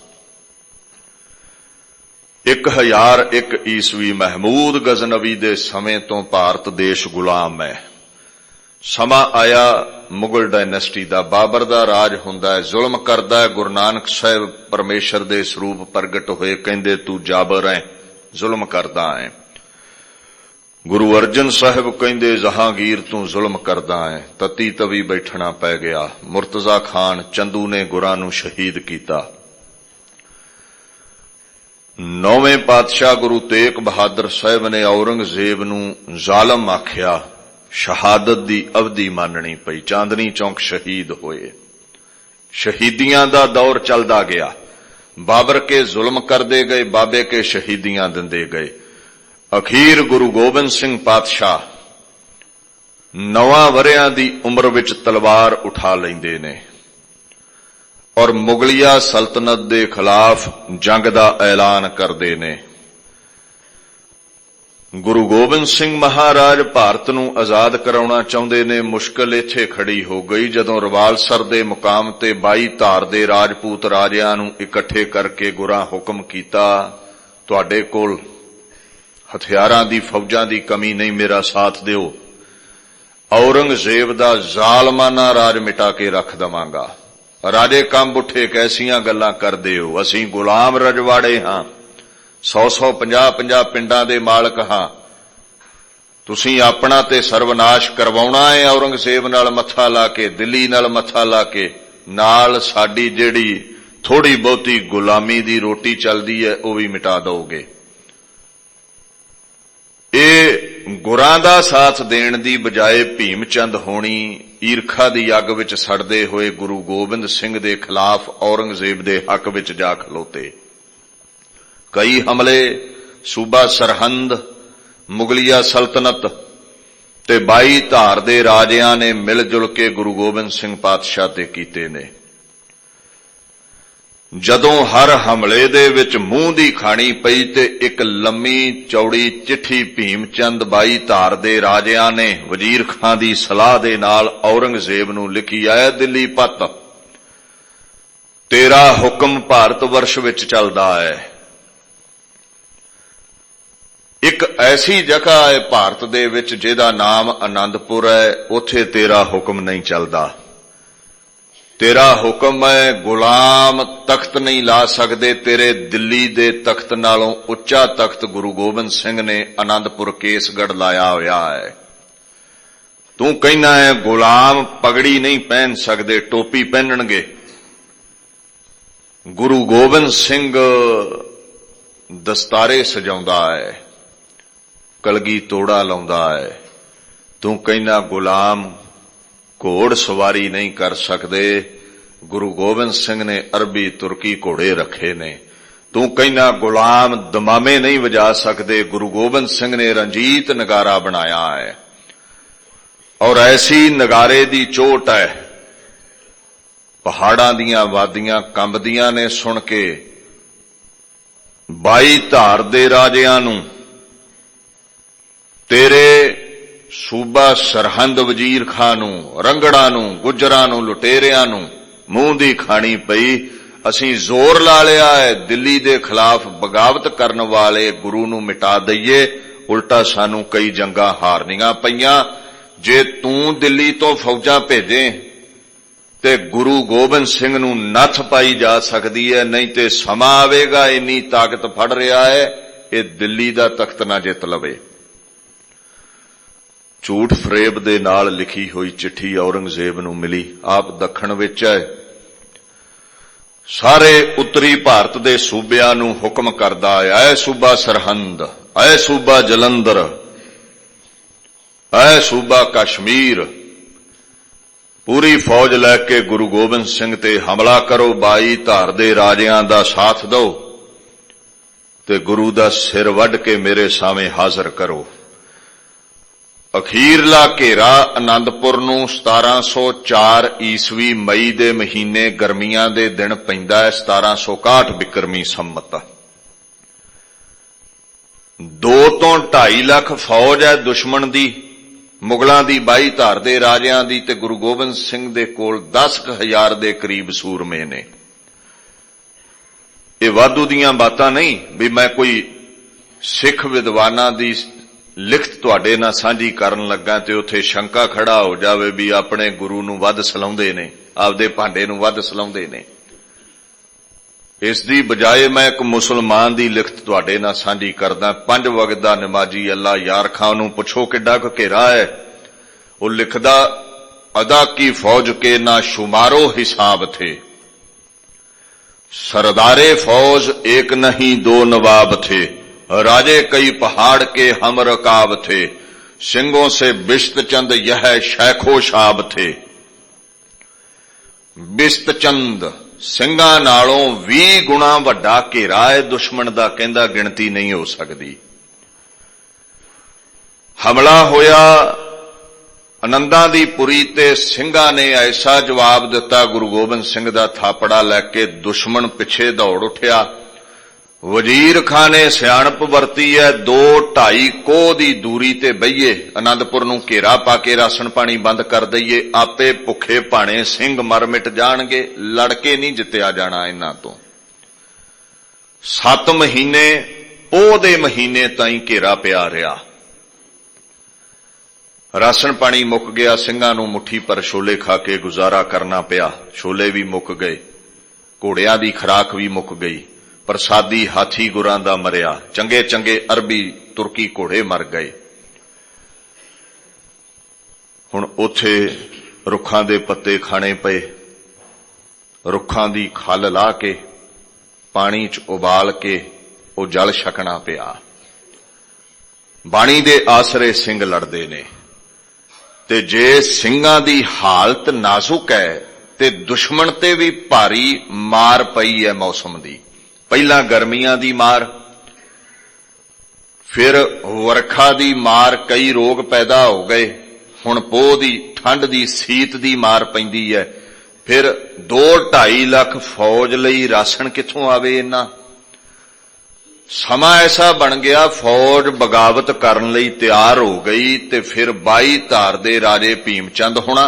1001 ਈਸਵੀ ਮਹਿਮੂਦ ਗਜ਼ਨਵੀ ਦੇ ਸਮੇਂ ਤੋਂ ਭਾਰਤ ਦੇਸ਼ ਗੁਲਾਮ ਹੈ। ਸਮਾਂ ਆਇਆ ਮੁਗਲ ਡਾਇਨੈਸਟੀ ਦਾ, ਬਾਬਰ ਦਾ ਰਾਜ ਹੁੰਦਾ ਹੈ, ਜ਼ੁਲਮ ਕਰਦਾ ਹੈ। ਗੁਰੂ ਨਾਨਕ ਸਾਹਿਬ ਪਰਮੇਸ਼ਰ ਦੇ ਸਰੂਪ ਪ੍ਰਗਟ ਹੋਏ, ਕਹਿੰਦੇ ਤੂੰ ਜਾਬਰ ਹੈ, ਜ਼ੁਲਮ ਕਰਦਾ ਹੈ। ਗੁਰੂ ਅਰਜਨ ਸਾਹਿਬ ਕਹਿੰਦੇ ਜਹਾਂਗੀਰ ਤੂੰ ਜ਼ੁਲਮ ਕਰਦਾ ਹੈ। ਤਤੀ ਤਵੀ ਬੈਠਣਾ ਪੈ ਗਿਆ। ਮੁਰਤਜ਼ਾ ਖਾਨ ਚੰਦੂ ਨੇ ਗੁਰਾਂ ਨੂੰ ਸ਼ਹੀਦ ਕੀਤਾ। 9ਵੇਂ ਪਾਤਸ਼ਾਹ ਗੁਰੂ ਤੇਗ ਬਹਾਦਰ ਸਾਹਿਬ ਨੇ ਔਰੰਗਜ਼ੇਬ ਨੂੰ ਜ਼ਾਲਮ ਆਖਿਆ, ਸ਼ਹਾਦਤ ਦੀ ਅਵਧੀ ਮੰਨਣੀ ਪਈ। ਚਾਂਦਨੀ ਚੌਂਕ ਸ਼ਹੀਦ ਹੋਏ। ਸ਼ਹੀਦੀਆਂ ਦਾ ਦੌਰ ਚੱਲਦਾ ਗਿਆ। ਬਾਬਰ ਕੇ ਜ਼ੁਲਮ ਕਰਦੇ ਗਏ, ਬਾਬੇ ਕੇ ਸ਼ਹੀਦੀਆਂ ਦਿੰਦੇ ਗਏ। ਅਖੀਰ ਗੁਰੂ ਗੋਬਿੰਦ ਸਿੰਘ ਪਾਤਸ਼ਾਹ 9 ਵਰ੍ਹਿਆਂ ਦੀ ਉਮਰ ਵਿੱਚ ਤਲਵਾਰ ਉਠਾ ਲੈਂਦੇ ਨੇ ਔਰ ਮੁਗਲਿਆ ਸਲਤਨਤ ਦੇ ਖਿਲਾਫ ਜੰਗ ਦਾ ਐਲਾਨ ਕਰਦੇ ਨੇ। ਗੁਰੂ ਗੋਬਿੰਦ ਸਿੰਘ ਮਹਾਰਾਜ ਭਾਰਤ ਨੂੰ ਆਜ਼ਾਦ ਕਰਾਉਣਾ ਚਾਹੁੰਦੇ ਨੇ। ਮੁਸ਼ਕਲ ਇੱਥੇ ਖੜੀ ਹੋ ਗਈ ਜਦੋਂ ਰਵਾਲਸਰ ਦੇ ਮੁਕਾਮ ਤੇ 22 ਧਾਰ ਦੇ ਰਾਜਪੂਤ ਰਾਜਿਆਂ ਨੂੰ ਇਕੱਠੇ ਕਰਕੇ ਗੁਰਾਂ ਹੁਕਮ ਕੀਤਾ, ਤੁਹਾਡੇ ਕੋਲ ਹਥਿਆਰਾਂ ਦੀ ਫੌਜਾਂ ਦੀ ਕਮੀ ਨਹੀਂ, ਮੇਰਾ ਸਾਥ ਦਿਓ। ਔਰੰਗਜ਼ੇਬ ਦਾ ਜ਼ਾਲਮਾਨਾ ਰਾਜ ਮਿਟਾ ਕੇ ਰੱਖ ਦਵਾਂਗਾ। ਰਾਜੇ ਕੰਬ ਉੱਠੇ, ਕੈਸੀਆਂ ਗੱਲਾਂ ਕਰਦੇ ਹੋ, ਅਸੀਂ ਗੁਲਾਮ ਰਜਵਾੜੇ ਹਾਂ, 100-100, 50-50 ਪਿੰਡਾਂ ਦੇ ਮਾਲਕ ਹਾਂ। ਤੁਸੀਂ ਆਪਣਾ ਤੇ ਸਰਵਨਾਸ਼ ਕਰਵਾਉਣਾ ਹੈ ਔਰੰਗਜ਼ੇਬ ਨਾਲ ਮੱਥਾ ਲਾ ਕੇ, ਦਿੱਲੀ ਨਾਲ ਮੱਥਾ ਲਾ ਕੇ, ਨਾਲ ਸਾਡੀ ਜਿਹੜੀ ਥੋੜੀ ਬਹੁਤੀ ਗੁਲਾਮੀ ਦੀ ਰੋਟੀ ਚੱਲਦੀ ਹੈ ਉਹ ਵੀ ਮਿਟਾ ਦਿਓਗੇ। ਇਹ ਗੁਰਾਂ ਦਾ ਸਾਥ ਦੇਣ ਦੀ ਬਜਾਏ ਭੀਮ ਚੰਦ ਹੋਣੀ ਈਰਖਾ ਦੀ ਅੱਗ ਵਿੱਚ ਸੜਦੇ ਹੋਏ ਗੁਰੂ ਗੋਬਿੰਦ ਸਿੰਘ ਦੇ ਖਿਲਾਫ ਔਰੰਗਜ਼ੇਬ ਦੇ ਹੱਕ ਵਿੱਚ ਜਾ ਖਲੋਤੇ। ਕਈ ਹਮਲੇ ਸੂਬਾ ਸਰਹੰਦ, ਮੁਗਲਿਆ ਸਲਤਨਤ ਤੇ 22 ਧਾਰ ਦੇ ਰਾਜਿਆਂ ਨੇ ਮਿਲ ਜੁਲ ਕੇ ਗੁਰੂ ਗੋਬਿੰਦ ਸਿੰਘ ਪਾਤਸ਼ਾਹ ਤੇ ਕੀਤੇ ਨੇ। ਜਦੋਂ ਹਰ ਹਮਲੇ ਦੇ ਵਿੱਚ ਮੂੰਹ ਦੀ ਖਾਣੀ ਪਈ ਤੇ ਇੱਕ ਲੰਮੀ ਚੌੜੀ ਚਿੱਠੀ ਭੀਮ ਚੰਦ 22 ਧਾਰ ਦੇ ਰਾਜਿਆਂ ਨੇ ਵਜ਼ੀਰ ਖਾਂ ਦੀ ਸਲਾਹ ਦੇ ਨਾਲ ਔਰੰਗਜ਼ੇਬ ਨੂੰ ਲਿਖੀ ਆਇਆ, ਦਿੱਲੀ ਪੱਤ, ਤੇਰਾ ਹੁਕਮ ਭਾਰਤ ਵਰਸ਼ ਵਿੱਚ ਚੱਲਦਾ ਹੈ। ਇੱਕ ਐਸੀ ਜਗ੍ਹਾ ਹੈ ਭਾਰਤ ਦੇ ਵਿੱਚ ਜਿਹਦਾ ਨਾਮ ਆਨੰਦਪੁਰ ਹੈ, ਉੱਥੇ ਤੇਰਾ ਹੁਕਮ ਨਹੀਂ ਚੱਲਦਾ। ਤੇਰਾ ਹੁਕਮ ਹੈ, ਗੁਲਾਮ ਤਖਤ ਨਹੀਂ ਲਾ ਸਕਦੇ, ਤੇਰੇ ਦਿੱਲੀ ਦੇ ਤਖਤ ਨਾਲੋਂ ਉੱਚਾ ਤਖਤ ਗੁਰੂ ਗੋਬਿੰਦ ਸਿੰਘ ਨੇ ਆਨੰਦਪੁਰ ਕੇਸਗੜ੍ਹ ਲਾਇਆ ਹੋਇਆ ਹੈ। ਤੂੰ ਕਹਿੰਦਾ ਹੈ ਗੁਲਾਮ ਪਗੜੀ ਨਹੀਂ ਪਹਿਨ ਸਕਦੇ, ਟੋਪੀ ਪਹਿਨਣਗੇ। ਗੁਰੂ ਗੋਬਿੰਦ ਸਿੰਘ ਦਸਤਾਰੇ ਸਜਾਉਂਦਾ ਹੈ, ਕਲਗੀ ਤੋੜਾ ਲਾਉਂਦਾ ਹੈ। ਤੂੰ ਕਹਿੰਦਾ ਗੁਲਾਮ ਘੋੜ ਸਵਾਰੀ ਨਹੀਂ ਕਰ ਸਕਦੇ, ਗੁਰੂ ਗੋਬਿੰਦ ਸਿੰਘ ਨੇ ਅਰਬੀ ਤੁਰਕੀ ਘੋੜੇ ਰੱਖੇ ਨੇ। ਤੂੰ ਕਹਿੰਦਾ ਗੁਲਾਮ ਦਮਾਮੇ ਨਹੀਂ ਵਜਾ ਸਕਦੇ, ਗੁਰੂ ਗੋਬਿੰਦ ਸਿੰਘ ਨੇ ਰਣਜੀਤ ਨਗਾਰਾ ਬਣਾਇਆ ਹੈ। ਔਰ ਐਸੀ ਨਗਾਰੇ ਦੀ ਚੋਟ ਹੈ, ਪਹਾੜਾਂ ਦੀਆਂ ਵਾਦੀਆਂ ਕੰਬਦੀਆਂ ਨੇ ਸੁਣ ਕੇ। 22 ਧਾਰ ਦੇ ਰਾਜਿਆਂ ਨੂੰ, ਤੇਰੇ ਸੂਬਾ ਸਰਹੰਦ ਵਜ਼ੀਰ ਖਾਂ ਨੂੰ, ਰੰਗੜਾਂ ਨੂੰ, ਗੁੱਜਰਾਂ ਨੂੰ, ਲੁਟੇਰਿਆਂ ਨੂੰ ਮੂੰਹ ਦੀ ਖਾਣੀ ਪਈ। ਅਸੀਂ ਜ਼ੋਰ ਲਾ ਲਿਆ ਹੈ ਦਿੱਲੀ ਦੇ ਖਿਲਾਫ ਬਗਾਵਤ ਕਰਨ ਵਾਲੇ ਗੁਰੂ ਨੂੰ ਮਿਟਾ ਦਈਏ, ਉਲਟਾ ਸਾਨੂੰ ਕਈ ਜੰਗਾਂ ਹਾਰਨੀਆਂ ਪਈਆਂ। ਜੇ ਤੂੰ ਦਿੱਲੀ ਤੋਂ ਫੌਜਾਂ ਭੇਜੇ ਤੇ ਗੁਰੂ ਗੋਬਿੰਦ ਸਿੰਘ ਨੂੰ ਨੱਥ ਪਾਈ ਜਾ ਸਕਦੀ ਹੈ, ਨਹੀਂ ਤੇ ਸਮਾਂ ਆਵੇਗਾ, ਇੰਨੀ ਤਾਕਤ ਫੜ ਰਿਹਾ ਹੈ, ਇਹ ਦਿੱਲੀ ਦਾ ਤਖਤ ਨਾ ਜਿੱਤ ਲਵੇ। ਝੂਠ ਫਰੇਬ ਦੇ ਨਾਲ ਲਿਖੀ ਹੋਈ ਚਿੱਠੀ ਔਰੰਗਜ਼ੇਬ ਨੂੰ ਮਿਲੀ। ਆਪ ਦੱਖਣ ਵਿੱਚ ਹੈ, ਸਾਰੇ ਉੱਤਰੀ ਭਾਰਤ ਦੇ ਸੂਬਿਆਂ ਨੂੰ ਹੁਕਮ ਕਰਦਾ ਹੈ, ਐ ਸੂਬਾ ਸਰਹੰਦ, ਐ ਸੂਬਾ ਜਲੰਧਰ, ਐ ਸੂਬਾ ਕਸ਼ਮੀਰ, ਪੂਰੀ ਫੌਜ ਲੈ ਕੇ ਗੁਰੂ ਗੋਬਿੰਦ ਸਿੰਘ ਤੇ ਹਮਲਾ ਕਰੋ, 22 ਧਾਰ ਦੇ ਰਾਜਿਆਂ ਦਾ ਸਾਥ ਦਿਓ ਤੇ ਗੁਰੂ ਦਾ ਸਿਰ ਵੱਢ ਕੇ ਮੇਰੇ ਸਾਹਮਣੇ ਹਾਜ਼ਰ ਕਰੋ। ਅਖੀਰਲਾ ਘੇਰਾ ਆਨੰਦਪੁਰ ਨੂੰ 1704 ਈਸਵੀ ਮਈ ਦੇ ਮਹੀਨੇ ਗਰਮੀਆਂ ਦੇ ਦਿਨ ਪੈਂਦਾ ਹੈ, 1761 ਬਿਕਰਮੀ ਸੰਮਤ। 2 ਤੋਂ 2.5 ਲੱਖ ਫੌਜ ਹੈ ਦੁਸ਼ਮਣ ਦੀ, ਮੁਗਲਾਂ ਦੀ, 22 ਧਾਰ ਦੇ ਰਾਜਿਆਂ ਦੀ, ਤੇ ਗੁਰੂ ਗੋਬਿੰਦ ਸਿੰਘ ਦੇ ਕੋਲ 10,000 ਦੇ ਕਰੀਬ ਸੂਰਮੇ ਨੇ। ਇਹ ਵਾਧੂ ਦੀਆਂ ਬਾਤਾਂ ਨਹੀਂ ਵੀ ਮੈਂ ਕੋਈ ਸਿੱਖ ਵਿਦਵਾਨਾਂ ਦੀ ਲਿਖਤ ਤੁਹਾਡੇ ਨਾਲ ਸਾਂਝੀ ਕਰਨ ਲੱਗਾ ਤੇ ਉੱਥੇ ਸ਼ੰਕਾ ਖੜਾ ਹੋ ਜਾਵੇ ਵੀ ਆਪਣੇ ਗੁਰੂ ਨੂੰ ਵੱਧ ਸਲਾਉਂਦੇ ਨੇ, ਆਪਦੇ ਭਾਂਡੇ ਨੂੰ ਵੱਧ ਸਲਾਉਂਦੇ ਨੇ। ਇਸ ਦੀ ਬਜਾਏ ਮੈਂ ਇੱਕ ਮੁਸਲਮਾਨ ਦੀ ਲਿਖਤ ਤੁਹਾਡੇ ਨਾਲ ਸਾਂਝੀ ਕਰਦਾ। 5 ਵਕਤ ਦਾ ਨਮਾਜ਼ੀ ਅੱਲਾ ਯਾਰ ਖਾਂ ਨੂੰ ਪੁੱਛੋ ਕਿੱਡਾ ਕੁ ਘੇਰਾ ਹੈ। ਉਹ ਲਿਖਦਾ, ਅਦਾ ਕੀ ਫੌਜ ਕੇ ਨਾ ਸ਼ੁਮਾਰੋ ਹਿਸਾਬ ਥੇ, सरदारे फौज एक नहीं दो नवाब थे, राजे कई पहाड़ के हम रकाब थे, सिंगों से बिश्त चंद यह शैखो शाब थे। बिश्त चंद ਸਿੰਘਾਂ ਨਾਲੋਂ 20 ਗੁਣਾ ਵੱਡਾ ਘੇਰਾ ਹੈ ਦੁਸ਼ਮਣ ਦਾ, ਕਹਿੰਦਾ ਗਿਣਤੀ ਨਹੀਂ ਹੋ ਸਕਦੀ। ਹਮਲਾ ਹੋਇਆ ਆਨੰਦਾਂ ਦੀ ਪੁਰੀ ਤੇ ਸਿੰਘਾਂ ਨੇ ਐਸਾ ਜਵਾਬ ਦਿੱਤਾ, ਗੁਰੂ ਗੋਬਿੰਦ ਸਿੰਘ ਦਾ ਥਾਪੜਾ ਲੈ ਕੇ ਦੁਸ਼ਮਣ ਪਿੱਛੇ ਦੌੜ ਉੱਠਿਆ। ਵਜ਼ੀਰ ਖਾਂ ਨੇ ਸਿਆਣਪ ਵਰਤੀ ਹੈ, 2-2.5 ਕੋਹ ਦੀ ਦੂਰੀ ਤੇ ਬਈਏ, ਆਨੰਦਪੁਰ ਨੂੰ ਘੇਰਾ ਪਾ ਕੇ ਰਾਸ਼ਨ ਪਾਣੀ ਬੰਦ ਕਰ ਦਈਏ, ਆਪੇ ਭੁੱਖੇ ਭਾਣੇ ਸਿੰਘ ਮਰ ਮਿਟ ਜਾਣਗੇ, ਲੜ ਕੇ ਨਹੀਂ ਜਿੱਤਿਆ ਜਾਣਾ ਇਹਨਾਂ ਤੋਂ। 7 ਮਹੀਨੇ ਪੋਹ ਦੇ ਮਹੀਨੇ ਤਾਈਂ ਘੇਰਾ ਪਿਆ ਰਿਹਾ। ਰਾਸ਼ਨ ਪਾਣੀ ਮੁੱਕ ਗਿਆ, ਸਿੰਘਾਂ ਨੂੰ ਮੁੱਠੀ ਪਰ ਛੋਲੇ ਖਾ ਕੇ ਗੁਜ਼ਾਰਾ ਕਰਨਾ ਪਿਆ। ਛੋਲੇ ਵੀ ਮੁੱਕ ਗਏ, ਘੋੜਿਆਂ ਦੀ ਖੁਰਾਕ ਵੀ ਮੁੱਕ ਗਈ, ਪ੍ਰਸਾਦੀ ਹਾਥੀ ਗੁਰਾਂ ਦਾ ਮਰਿਆ, ਚੰਗੇ ਚੰਗੇ ਅਰਬੀ ਤੁਰਕੀ ਘੋੜੇ ਮਰ ਗਏ। ਹੁਣ ਉੱਥੇ ਰੁੱਖਾਂ ਦੇ ਪੱਤੇ ਖਾਣੇ ਪਏ, ਰੁੱਖਾਂ ਦੀ ਖੱਲ ਲਾ ਕੇ ਪਾਣੀ 'ਚ ਉਬਾਲ ਕੇ ਉਹ ਜਲ ਛਕਣਾ ਪਿਆ। ਬਾਣੀ ਦੇ ਆਸਰੇ ਸਿੰਘ ਲੜਦੇ ਨੇ, ਤੇ ਜੇ ਸਿੰਘਾਂ ਦੀ ਹਾਲਤ ਨਾਜ਼ੁਕ ਹੈ ਤੇ ਦੁਸ਼ਮਣ ਤੇ ਵੀ ਭਾਰੀ ਮਾਰ ਪਈ ਹੈ ਮੌਸਮ ਦੀ। ਪਹਿਲਾਂ ਗਰਮੀਆਂ ਦੀ ਮਾਰ, ਫਿਰ ਵਰਖਾ ਦੀ ਮਾਰ, ਕਈ ਰੋਗ ਪੈਦਾ ਹੋ ਗਏ, ਹੁਣ ਪੋਹ ਦੀ ਠੰਡ ਦੀ ਸੀਤ ਦੀ ਮਾਰ ਪੈਂਦੀ ਹੈ, ਫਿਰ 2-2.5 ਲੱਖ ਫੌਜ ਲਈ ਰਾਸ਼ਨ ਕਿੱਥੋਂ ਆਵੇ ਇੰਨਾ। ਸਮਾਂ ਐਸਾ ਬਣ ਗਿਆ, ਫੌਜ ਬਗਾਵਤ ਕਰਨ ਲਈ ਤਿਆਰ ਹੋ ਗਈ, ਤੇ ਫਿਰ 22 ਧਾਰ ਦੇ ਰਾਜੇ ਭੀਮ ਚੰਦ ਹੋਣਾ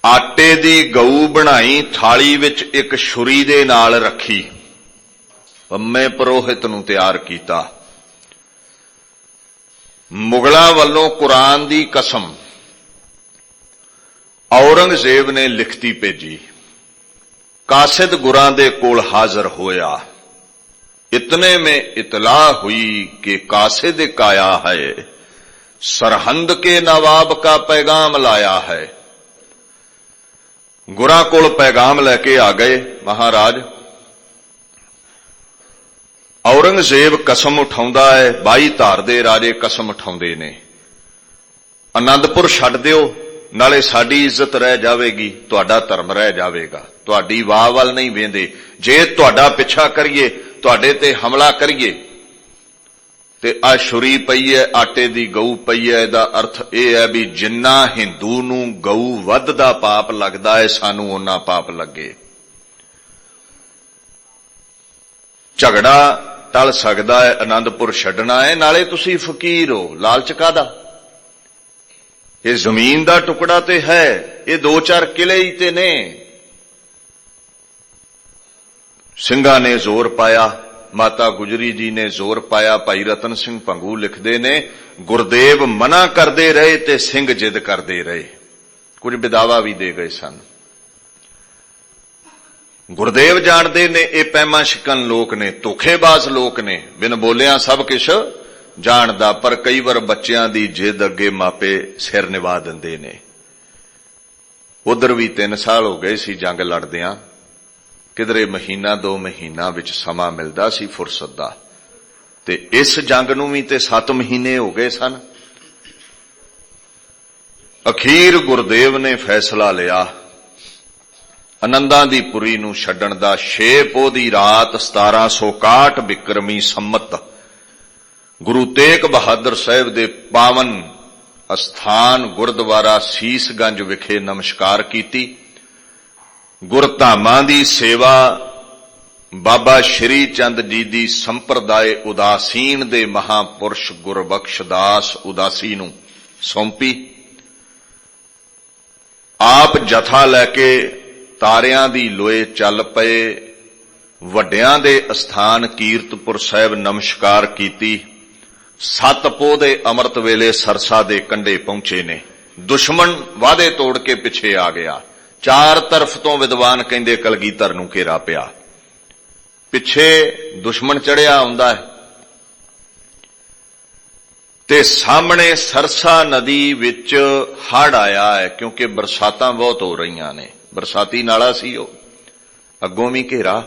ਆਟੇ ਦੀ ਗਊ ਬਣਾਈ, ਥਾਲੀ ਵਿੱਚ ਇੱਕ ਛੁਰੀ ਦੇ ਨਾਲ ਰੱਖੀ, ਪੰਮੇ ਪੁਰੋਹਿਤ ਨੂੰ ਤਿਆਰ ਕੀਤਾ। ਮੁਗਲਾਂ ਵੱਲੋਂ ਕੁਰਾਨ ਦੀ ਕਸਮ ਔਰੰਗਜ਼ੇਬ ਨੇ ਲਿਖਤੀ ਭੇਜੀ। कासिद गुरां दे कोल हाजिर होया, इतने में इतला हुई कि कासिद आया है, सरहंद के नवाब का पैगाम लाया है। गुरां कोल पैगाम लेके आ गए, महाराज औरंगजेब कसम उठाउंदा है, 22 धार दे राजे कसम उठाउंदे ने, आनंदपुर छड्ड दिओ, नाले साडी इज्जत रह जावेगी, तुहाडा धर्म रह जावेगा, तुहाडी वाह वल नहीं वेंदे, जे तुहाडा पिछा करिए, तुहाडे ते हमला करिए, ते आ छुरी पई है, आटे दी गऊ पई है, इहदा अर्थ यह है भी जिन्ना हिंदू नूं गऊ वधदा पाप लगदा है, सानू उन्ना पाप लगे। झगड़ा टल सकदा है, आनंदपुर छड्डना है, नाले तुसीं फकीर हो, लालच काहदा? ये जमीन दा टुकड़ा ते है, ये 2-4 किले ही ते ने। ਸਿੰਘਾਂ ने जोर पाया, माता गुजरी जी ने जोर पाया, भाई रतन सिंह भंगू लिखते ने, गुरदेव मना करते रहे ते सिंह जिद करते रहे, कुछ बिदावा भी दे गए सन। गुरदेव जानते ने ये पैमा शिकन लोक ने, धोखेबाज लोक ने, बिन बोलिया सब किश जानदा, पर कई बार बच्चों की जिद अगे मापे सिर निभा दिंदे ने। उधर भी 3 साल हो गए सी जंग लड़दियां, किधरे महीना 2 महीना विच समा मिलदा सी फुरसत दा, ते इस जंग नूं भी ते 7 महीने हो गए सन। अखीर गुरदेव ने फैसला लिया, आनंदां दी पुरी नूं छड्डण दा। 6 पोह दी रात 1761 बिक्रमी संमत गुरु तेग बहादुर साहिब दे पावन अस्थान गुरद्वारा सीसगंज विखे नमस्कार कीती। गुरधामां दी सेवा बाबा श्री चंद जी दी संप्रदाय उदासीन दे महापुरुष गुरबख्श दास उदासी नूं सौंपी। आप जथा लैके तारियां दी लोए चल पए, वड्डियां दे अस्थान कीरतपुर साहिब नमस्कार कीती। 7 पोह दे अमृत वेले सरसा दे कंढे पहुंचे ने। दुश्मन वादे तोड़ के पिछे आ गया। 4 तरफ तो विद्वान कहंदे कलगीधर नूं घेरा पिया, पिछे दुश्मन चढ़िया आउंदा है, ते सामने सरसा नदी विच हड़ आया है, क्योंकि बरसातां बहुत हो रही ने। बरसाती नाला सी ओ, अगों भी घेरा,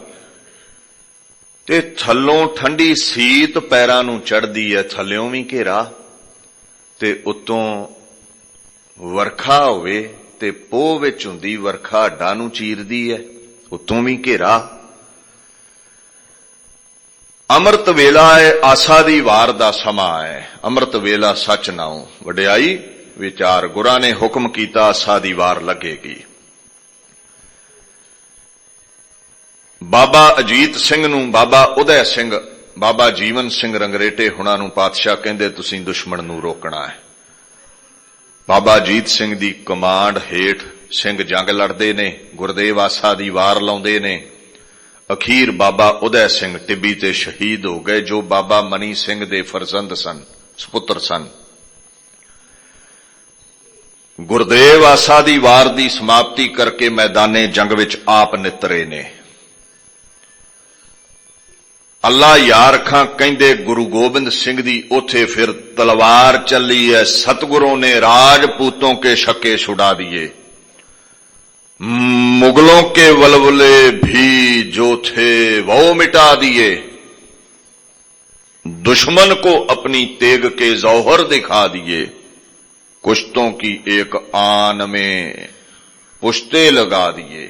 ते थल्लों ठंडी सीत पैरां नूं चढ़दी है, थल्लों भी घेरा, ते उत्तों वरखा होवे ते पोह विच हुंदी वरखा हड्डां नूं चीरदी है, उत्तों भी घेरा। अमृत वेला है, आसा दी वार दा समा है। अमृत वेला सच नाओ, वडियाई विचार। गुरां ने हुक्म कीता, आसा दी वार लगेगी। बाबा अजीत सिंह नूं, बाबा उदय सिंह, बाबा जीवन सिंह रंगरेटे हुणां नूं पातशाह कहंदे तुसीं दुश्मन नूं रोकना है। बाबा अजीत सिंह दी कमांड हेठ सिंह जंग लड़दे ने, गुरदेव आसा दी वार लाउंदे ने। अखीर बाबा उदय सिंह टिब्बी ते शहीद हो गए, जो बाबा मनी सिंह दे फरजंद सन, सुपुत्र सन। गुरदेव आसा दी वार दी समाप्ति करके मैदाने जंग विच आप नितरे ने। ਅੱਲਾ ਯਾਰ ਖਾਂ ਕਹਿੰਦੇ ਗੁਰੂ ਗੋਬਿੰਦ ਸਿੰਘ ਦੀ ਉਥੇ ਫਿਰ ਤਲਵਾਰ ਚੱਲੀ ਹੈ। सतगुरों ने राजपूतों के शक्के छुड़ा दिए, मुगलों के वलवले भी जो थे वो मिटा दिए, दुश्मन को अपनी तेग के जौहर दिखा दिए, कुश्तों की एक आन में पुश्ते लगा दिए।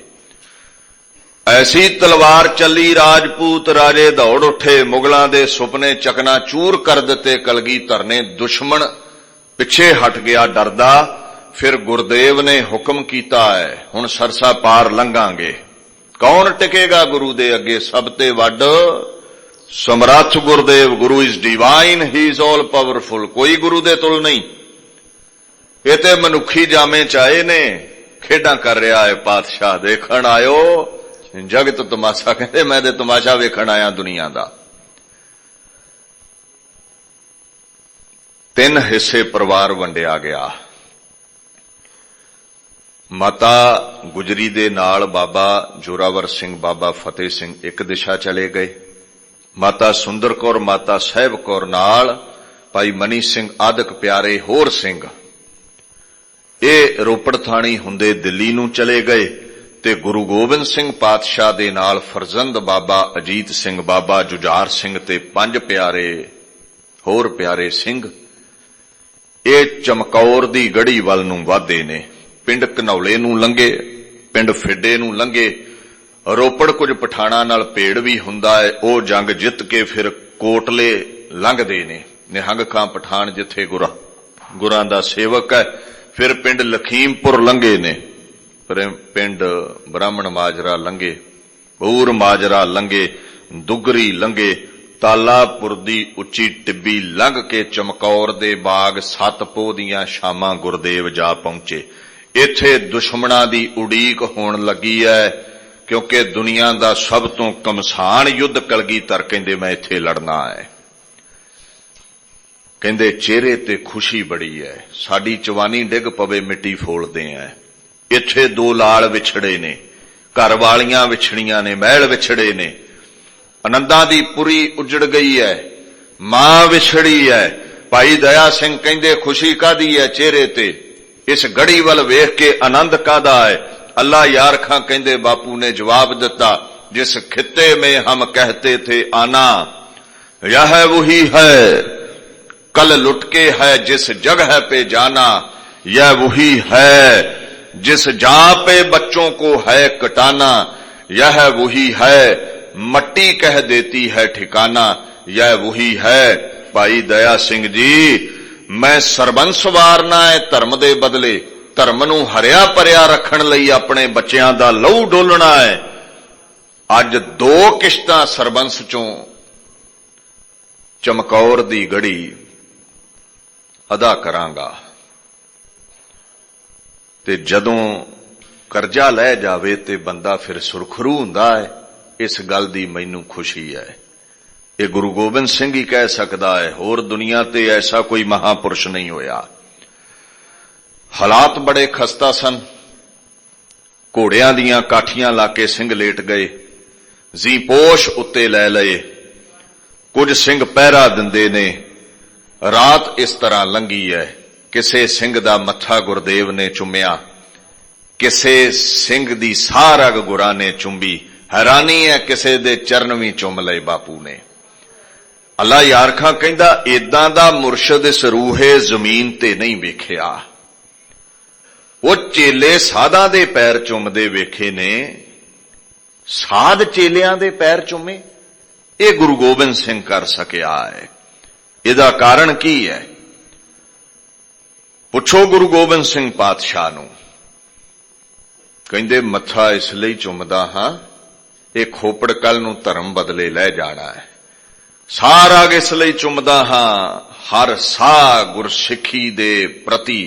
ऐसी तलवार चली राजपूत राजे दौड़ उठे, मुगलों के सुपने चकनाचूर कर दिते कलगीधर ने। दुश्मन पिछे हट गया डरदा। फिर गुरुदेव ने हुक्म कीता है हुण सरसा पार लंघांगे। कौन टिकेगा गुरु दे अगे? सब ते वड समर्थ गुरुदेव। गुरु is divine, he is all powerful. कोई गुरु दे तुल नहीं। ये ते मनुखी जामे चाहे ने खेडां कर रहा है पातशाह। देखण आयो जगत तमाशा, कहते मैं ते तमाशा वेखण आया दुनिया दा। 3 हिस्से परिवार वंडिया गया। माता गुजरी दे नाल बाबा जोरावर सिंह, बाबा फतेह सिंह एक दिशा चले गए। माता सुंदर कौर, माता साहिब कौर नाल भाई मनी सिंह आदक प्यारे होर सिंह ये रोपड़ थाणी हुंदे दिल्ली नूं चले गए। ते गुरु गोबिंद सिंह पातशाह दे नाल फरजंद बाबा अजीत सिंह, बाबा जुझार सिंह ते 5 प्यारे होर प्यारे सिंह ये चमकौर दी गढ़ी वल नूं वाधे ने। पिंड घनौले नूं लंघे, पिंड फिड्डे नूं लंघे। रोपड़ कुछ पठाणा नाल भेड़ भी हुंदा है। वो जंग जित के फिर कोटले लंघदे ने। निहंग खां पठान जिथे गुरां दा सेवक है। फिर पिंड लखीमपुर लंघे ने, पिंड ब्राह्मण माजरा लंघे, बूर माजरा लंघे, दुगरी लंघे, तालापुर दी उच्ची टिब्बी लंघ के चमकौर दे बाग 7 पोह दियां शामां गुरदेव जा पहुंचे। इत्थे दुश्मनां दी उड़ीक होण लगी है, क्योंकि दुनिया दा सब तो कमसान युद्ध कलगीधर कहंदे मैं इत्थे लड़ना है। कहंदे चेहरे ते खुशी बड़ी है, साडी जवानी डिग पवे मिट्टी फोलदे हैं। इत्थे 2 लाल विछड़े ने, घर वालियां विछड़ियां ने, महल विछड़े ने, आनंदां दी पुरी उजड़ गई है, मां विछड़ी है। भाई दया सिंह कहंदे खुशी कादी है चेहरे ते? इस गढ़ी वल वेख के आनंद कादा है? अल्लाह यार खां कहंदे बापू ने जवाब दिता, जिस खित्ते में हम कहते थे आना, यह वही है कल लुट के है जिस जगह पे जाना, यह वही है जिस जहां पे बच्चों को है कटाना, यह वही है मट्टी कह देती है ठिकाना, यह वही है। भाई दया सिंह जी, मैं सरबंस वारना है धर्म दे बदले, धर्म नूं हरिया भरिया रखण लई अपने बच्चियां दा लहू डोलना है। अज 2 किश्तां सरबंस चों चमकौर दी गढ़ी अदा करांगा। ते जदों करजा लै जावे ते बंदा फिर सुरखरू हुंदा है। इस गल दी मैनूं खुशी है। ये गुरु गोबिंद सिंह ही कह सकदा है, होर दुनिया ते ऐसा कोई महापुरुष नहीं होया। हालात बड़े खस्ता सन। घोड़ियां दियां काठियां लाके सिंह लेट गए, जी पोश उत्ते लै लए, कुछ सिंह पहरा दिंदे ने। रात इस तरह लंघी है, किसे सिंह दा मत्था गुरदेव ने चुम्या, किसे सिंह दी सारग गुरा ने चुंबी। हैरानी है किसे दे चरण भी चुम लए बापू ने। अल्लाह यार खां कहंदा इदां दा मुर्शद इस रूहे जमीन ते नहीं वेखिया। वो चेले साधां दे पैर चुमदे वेखे ने, साध चेलियां दे पैर चुमे, ये गुरु गोबिंद सिंह कर सकिया है। इहदा कारण की है? पुछो गुरु गोबिंद सिंह पातशाह नूं। कहंदे मत्था इस लई चुमदा हां, ये खोपड़ कल नूं धर्म बदले लै जाना है। सारा इस लई चुमदा हां, हर साह गुरसिੱਖੀ दे प्रति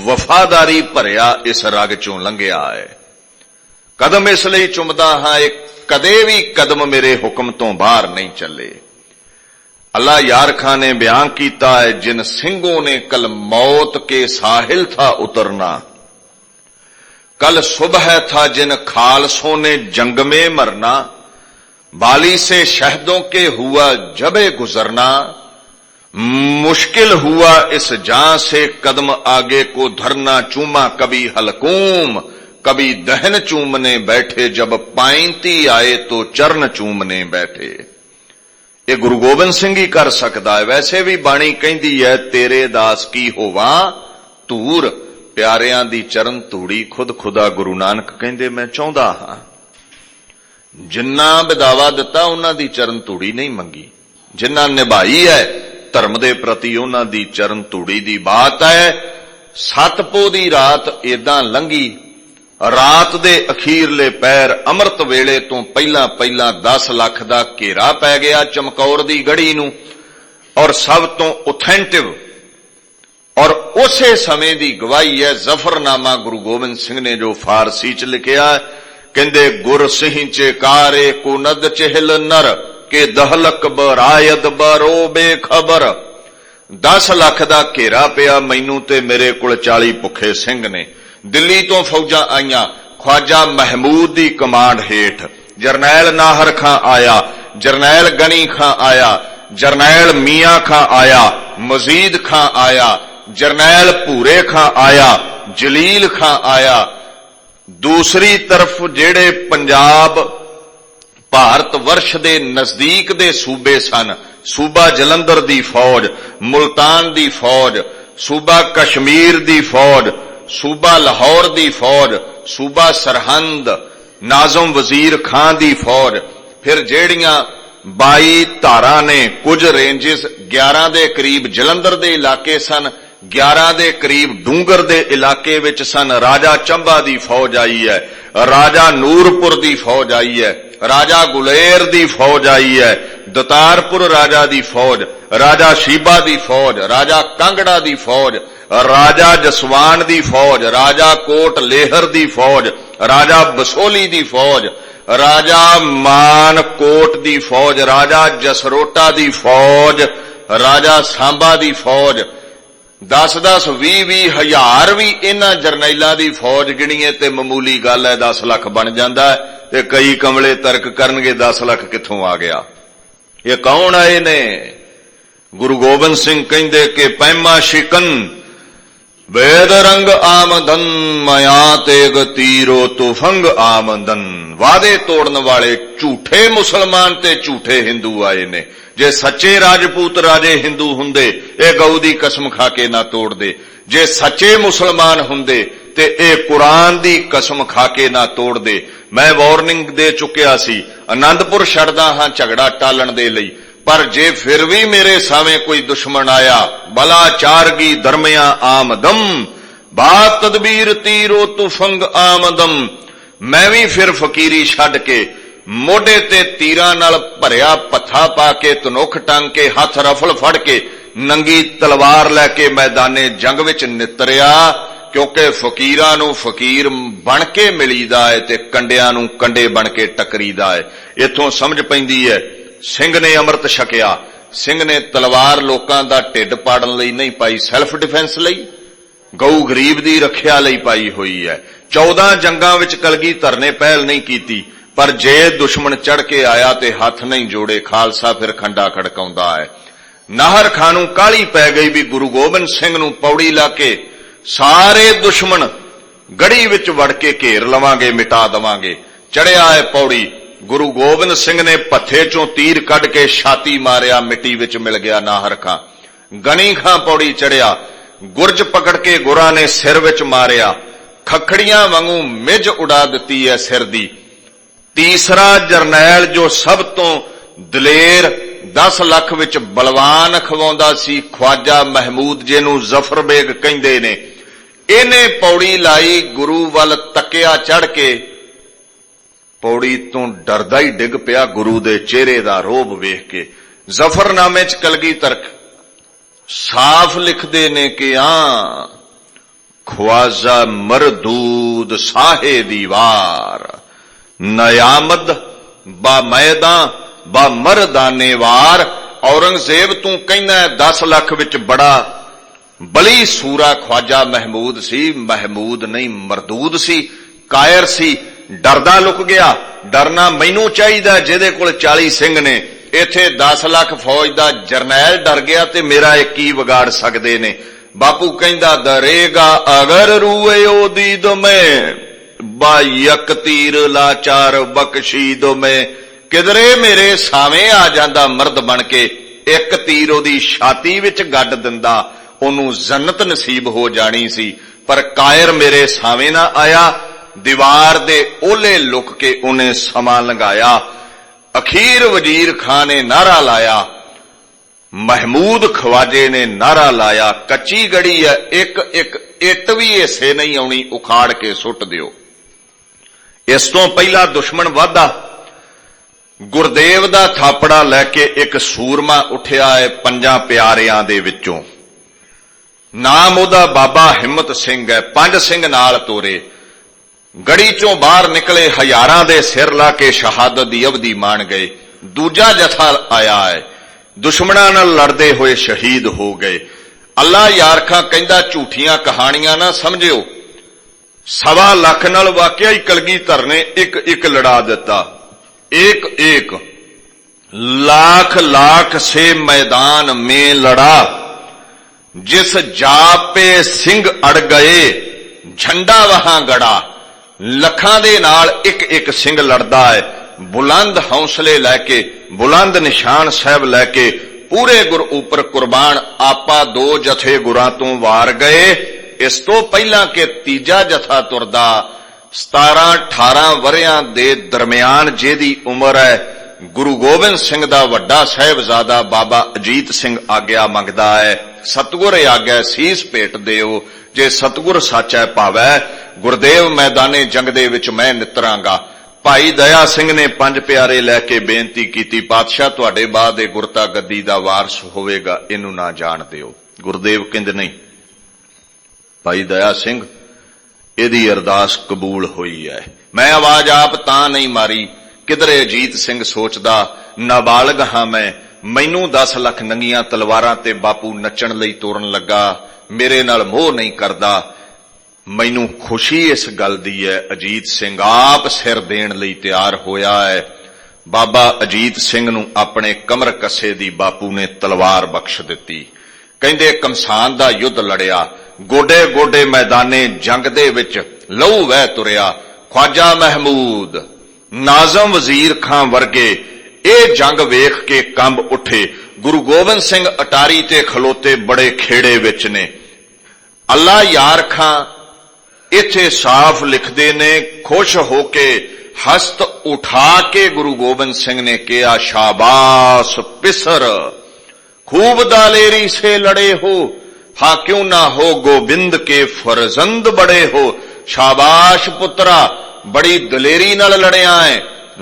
वफादारी भरिया इस रग चों लंघिया है। कदम इस लई चुमदा हां, एक कदे भी कदम मेरे हुक्म तो बाहर नहीं चले। अल्लाह यार खां ने बयान किया है, जिन सिंहों ने कल मौत के साहिल था उतरना, कल सुबह था जिन खालसों ने जंग में मरना, बाली से शहदों के हुआ जबे गुजरना, मुश्किल हुआ इस जां से कदम आगे को धरना। चूमा कभी हलकूम कभी दहन चूमने बैठे, जब पाइंती आए तो चरण चूमने बैठे। ये गुरु गोबिंद सिंह ही कर सकता है। वैसे भी बाणी कहती है, तेरे दास की होवा धूर, प्यारियां दी चरण धूड़ी खुद खुदा गुरु नानक कहंदे मैं चाहुंदा हां। जिन्ना विदावा दिता उन्हां दी चरण धूड़ी नहीं मंगी, जिन्ना निभाई है धर्म दे प्रति उन्हां दी चरण धूड़ी दी बात है। सतपो दी रात इदां लंघी, रात दे अखीरले पैर अमृत वेले तो पहला पहला 10 लाख दा घेरा पै गया चमकौर दी गढ़ी नूं, और सब तो ऑथेंटिव और उसे समय दी गवाही है जफरनामा गुरु गोबिंद सिंह ने जो फारसी च लिखिया। कहंदे गुर सिंह चेकारे कुनद चहल नर के दहलक बरायद बरो बेखबर। 10 लाख दा घेरा पिया मैनू ते मेरे कोल 40 भुखे सिंह ने। दिल्ली तो फौजां आईयां, ख्वाजा महमूद दी कमांड हेठ जरनैल नाहर खां आया, जरनैल गनी खां आया, जरनैल मियां खां आया, मजीद खां आया, जरनैल भूरे खां आया, जलील खां आया। दूसरी तरफ जेड़े पंजाब भारत वर्ष दे नजदीक दे सूबे सन, सूबा जलंधर दी फौज, मुल्तान दी फौज, सूबा कश्मीर दी फौज, सूबा लाहौर दी फौज, सूबा सरहंद नाज़म वजीर खां दी फौज, फिर जेड़ियां 22 धारा ने, कुछ रेंजेस 11 दे करीब जलंधर दे इलाके सन, 11 दे करीब डूंगर दे इलाके विच सन। राजा चंबा दी फौज आई है, राजा नूरपुर दी फौज आई है, राजा गुलेर दी फौज आई है, दतारपुर राजा दी फौज, राजा शीबा दी फौज, राजा कांगड़ा दी फौज, राजा जसवान दी फौज, राजा कोट लेहर दी फौज, राजा बसोली दी फौज, राजा मानकोट दी फौज, राजा जसरोटा दी फौज, राजा सांबा दी फौज। 10-10, 20-20 हजार भी इन्हां जरनैलां दी फौज गिणीए ते मामूली गल है, 10 लाख बन जांदा है। ते कई कमले तर्क करनगे 10 लाख कित्थों आ गया। ये कौन आए ने? गुरु गोबिंद सिंह कहंदे कि पैमा शिकन वेद रंग आमदन, मया तेग तीरो तुफंग आमदन। वादे तोड़न वाले झूठे मुसलमान ते झूठे हिंदू आए ने। जे सच्चे राजपूत राजे हिंदू हुंदे ए गऊ दी कसम खा के ना तोड़ दे, जे सच्चे मुसलमान हुंदे ते ए कुरान दी कसम खा के ना तोड़ दे। मैं वार्निंग दे चुकिया सी, आनंदपुर छड़दा हां झगड़ा टालण दे लई, पर जे फिर भी मेरे सामे कोई दुश्मन आया, बला चारगी दरमिया आमदम, बात तदबीर तीरो तुफंग आमदम। मैं भी फिर फकीरी छड़ के मोढे ते तीरां नाल भरिया पत्था पा के, तनुख टंग के, हथ रफल फड़ के, नंगी तलवार लैके मैदाने जंग विच नितरिया। क्योंकि फकीरां नूं फकीर बन के मिलीदा है ते कंडियां नूं कंडे बन के टकरीदा है। इथों समझ पैंदी है सिंह ने अमृत छकिया, सिंह ने तलवार लोकां दा ढिड पाड़न लई नहीं पाई, सैल्फ डिफेंस लई, गऊ गरीब दी रखिया लई पाई हुई है। 14 जंगां विच कलगीधर ने पहल नहीं कीती, पर जे दुश्मन चढ़ के आया ते हथ नहीं जोड़े, खालसा फिर खंडा खड़काउंदा है। नाहर खां नूं काली पै गई भी गुरु गोबिंद सिंह नूं पौड़ी ला के सारे दुश्मन गढ़ी विच वड़ के घेर लवांगे, मिटा दवांगे। चढ़िया है पौड़ी, गुरु गोबिंद सिंह ने पत्थे चों तीर कढ़ के छाती मारिया, मिट्टी विच मिल गया नाहर खां। गनी खां पौड़ी चढ़िया, गुरज पकड़ के गुरा ने सिर विच मारिया, खखड़ियां वांगू मिज उड़ा दिती है सिर दी। तीसरा जरनैल जो सब तो दलेर 10 लाख विच बलवान खवाउंदा सी, ख्वाजा महमूद जिहनूं जफर बेग कहंदे ने, इहने पौड़ी लाई, गुरु वल तकिया चढ़ के पौड़ी तो डरदा ही डिग पिया गुरु दे चेहरे दा रोब वेख के। जफरनामे च कलगीधर साफ लिखदे ने कि ख्वाजा मरदूद साहे दीवार, नयामद बा मैदा बा मरदाने वार। औरंगजेब तू कहना है 10 लाख विच बड़ा बली सूरा ख्वाजा महमूद सी, महमूद नहीं मरदूद सी, कायर सी। ਡਰਦਾ ਲੁਕ ਗਿਆ। ਡਰਨਾ ਮੈਨੂੰ ਚਾਹੀਦਾ ਜਿਹਦੇ ਕੋਲ 40 ਸਿੰਘ ਨੇ। ਇੱਥੇ 10 ਲੱਖ ਫੌਜ ਦਾ ਜਰਨੈਲ ਡਰ ਗਿਆ ਤੇ ਮੇਰਾ ਇਹ ਕੀ ਵਿਗਾੜ ਸਕਦੇ ਨੇ। ਬਾਪੂ ਕਹਿੰਦਾ ਦਰੇਗਾ ਅਗਰ ਰੂਏ ਉਹਦੀ ਦਮੇ ਬਾਇਕ ਤੀਰ ਲਾਚਾਰ ਬਖਸ਼ੀ ਦਮੇ। ਕਿਧਰੇ ਮੇਰੇ ਸਾਵੇਂ ਆ ਜਾਂਦਾ ਮਰਦ ਬਣ ਕੇ, ਇੱਕ ਤੀਰ ਉਹਦੀ ਛਾਤੀ ਵਿੱਚ ਗੱਡ ਦਿੰਦਾ, ਉਹਨੂੰ ਜੰਨਤ ਨਸੀਬ ਹੋ ਜਾਣੀ ਸੀ। ਪਰ ਕਾਇਰ ਮੇਰੇ ਸਾਵੇਂ ਨਾ ਆਇਆ। ਦੀਵਾਰ ਦੇ ਓਲੇ ਲੁਕ ਕੇ ਉਹਨੇ ਸਮਾਂ ਲੰਘਾਇਆ। ਅਖੀਰ ਵਜ਼ੀਰ ਖਾਨ ਨੇ ਨਾਰਾ ਲਾਇਆ, ਮਹਿਮੂਦ ਖਵਾਜੇ ਨੇ ਨਾਰਾ ਲਾਇਆ, ਕੱਚੀ ਗੜੀ ਹੈ, ਇੱਕ ਇੱਕ ਇੱਟ ਵੀ ਹਿੱਸੇ ਨਹੀਂ ਆਉਣੀ, ਉਖਾੜ ਕੇ ਸੁੱਟ ਦਿਓ। ਇਸ ਤੋਂ ਪਹਿਲਾਂ ਦੁਸ਼ਮਣ ਵਾਧਾ। ਗੁਰਦੇਵ ਦਾ ਥਾਪੜਾ ਲੈ ਕੇ ਇੱਕ ਸੂਰਮਾ ਉੱਠਿਆ ਹੈ 5 ਪਿਆਰਿਆਂ ਦੇ ਵਿੱਚੋਂ। ਨਾਮ ਉਹਦਾ ਬਾਬਾ ਹਿੰਮਤ ਸਿੰਘ ਹੈ। 5 ਸਿੰਘ ਨਾਲ ਤੋਰੇ। ਗੜੀ ਚੋਂ ਬਾਹਰ ਨਿਕਲੇ, ਹਜ਼ਾਰਾਂ ਦੇ ਸਿਰ ਲਾ ਕੇ ਸ਼ਹਾਦਤ ਦੀ ਅਵਧੀ ਮਾਣ ਗਏ। ਦੂਜਾ ਜਥਾ ਆਇਆ ਹੈ, ਦੁਸ਼ਮਣਾਂ ਨਾਲ ਲੜਦੇ ਹੋਏ ਸ਼ਹੀਦ ਹੋ ਗਏ। ਅੱਲਾ ਯਾਰਖਾਂ ਕਹਿੰਦਾ ਝੂਠੀਆਂ ਕਹਾਣੀਆਂ ਨਾ ਸਮਝਿਓ। 1.25 ਲੱਖ ਨਾਲ ਵਾਕਿਆ ਹੀ ਕਲਗੀਧਰ ਨੇ ਇੱਕ ਇੱਕ ਲੜਾ ਦਿੱਤਾ। एक एक लाख लाख से मैदान में लड़ा, जिस जापे सिंह अड़ गए झंडा वहां गड़ा। लखां दे नाल एक एक सिंह लड़दा है। बुलंद हौसले लैके, बुलंद निशान साहब लैके पूरे गुर उपर कुर्बान आपा 2 जथे गुरां तों वार गए। इस तो पहला के तीजा जथा तुरदा 17-18 वरियां दे दरमियान जिहदी उमर है। गुरु गोबिंद सिंह दा वड्डा साहिबजादा बाबा अजीत सिंह आग्या मंगदा है, सतगुर आग्या सीस भेट दिओ, जे सतगुर सच है भावै गुरदेव मैदाने जंग दे विच मैं नितरांगा। भाई दया सिंह ने 5 प्यारे लैके बेनती कीती, पातशाह तुहाडे बाद गुरता गद्दी दा वारस होवेगा, इनू ना जाण दिओ। गुरदेव कहंदे नहीं, भाई दया सिंह ਇਹਦੀ ਅਰਦਾਸ ਕਬੂਲ ਹੋਈ ਹੈ। ਮੈਂ ਆਵਾਜ਼ ਆਪ ਤਾਂ ਨਹੀਂ ਮਾਰੀ, ਕਿਧਰੇ ਅਜੀਤ ਸਿੰਘ ਸੋਚਦਾ ਨਾਬਾਲਗ ਹਾਂ ਮੈਂ, ਮੈਨੂੰ 10 ਲੱਖ ਨੰਗੀਆਂ ਤਲਵਾਰਾਂ ਤੇ ਬਾਪੂ ਨੱਚਣ ਲਈ ਤੋਰਨ ਲੱਗਾ, ਮੇਰੇ ਨਾਲ ਮੋਹ ਨਹੀਂ ਕਰਦਾ। ਮੈਨੂੰ ਖੁਸ਼ੀ ਇਸ ਗੱਲ ਦੀ ਹੈ, ਅਜੀਤ ਸਿੰਘ ਆਪ ਸਿਰ ਦੇਣ ਲਈ ਤਿਆਰ ਹੋਇਆ ਹੈ। ਬਾਬਾ ਅਜੀਤ ਸਿੰਘ ਨੂੰ ਆਪਣੇ ਕਮਰ ਕੱਸੇ ਦੀ ਬਾਪੂ ਨੇ ਤਲਵਾਰ ਬਖਸ਼ ਦਿੱਤੀ। ਕਹਿੰਦੇ ਕਮਸਾਨ ਦਾ ਯੁੱਧ ਲੜਿਆ, ਗੋਡੇ ਗੋਡੇ ਮੈਦਾਨੇ ਜੰਗ ਦੇ ਵਿੱਚ ਲਹੂ ਵਹਿ ਤੁਰਿਆ। ख्वाजा महमूद, नाजम वजीर खां वर्गे ये जंग वेख के कंब उठे। गुरु गोबिंद सिंह अटारी ते खलोते बड़े खेड़े विच ने। अल्लाह यार खां इत्थे साफ लिखदे ने, खुश होके हस्त उठा के गुरु गोबिंद सिंह ने कहा, शाबाश पिसर, खूब दालेरी से लड़े हो, हाँ क्यों ना हो गोबिंद के फरजंद बड़े हो। शाबाश पुत्रा, बड़ी दलेरी नाल लड़िया है,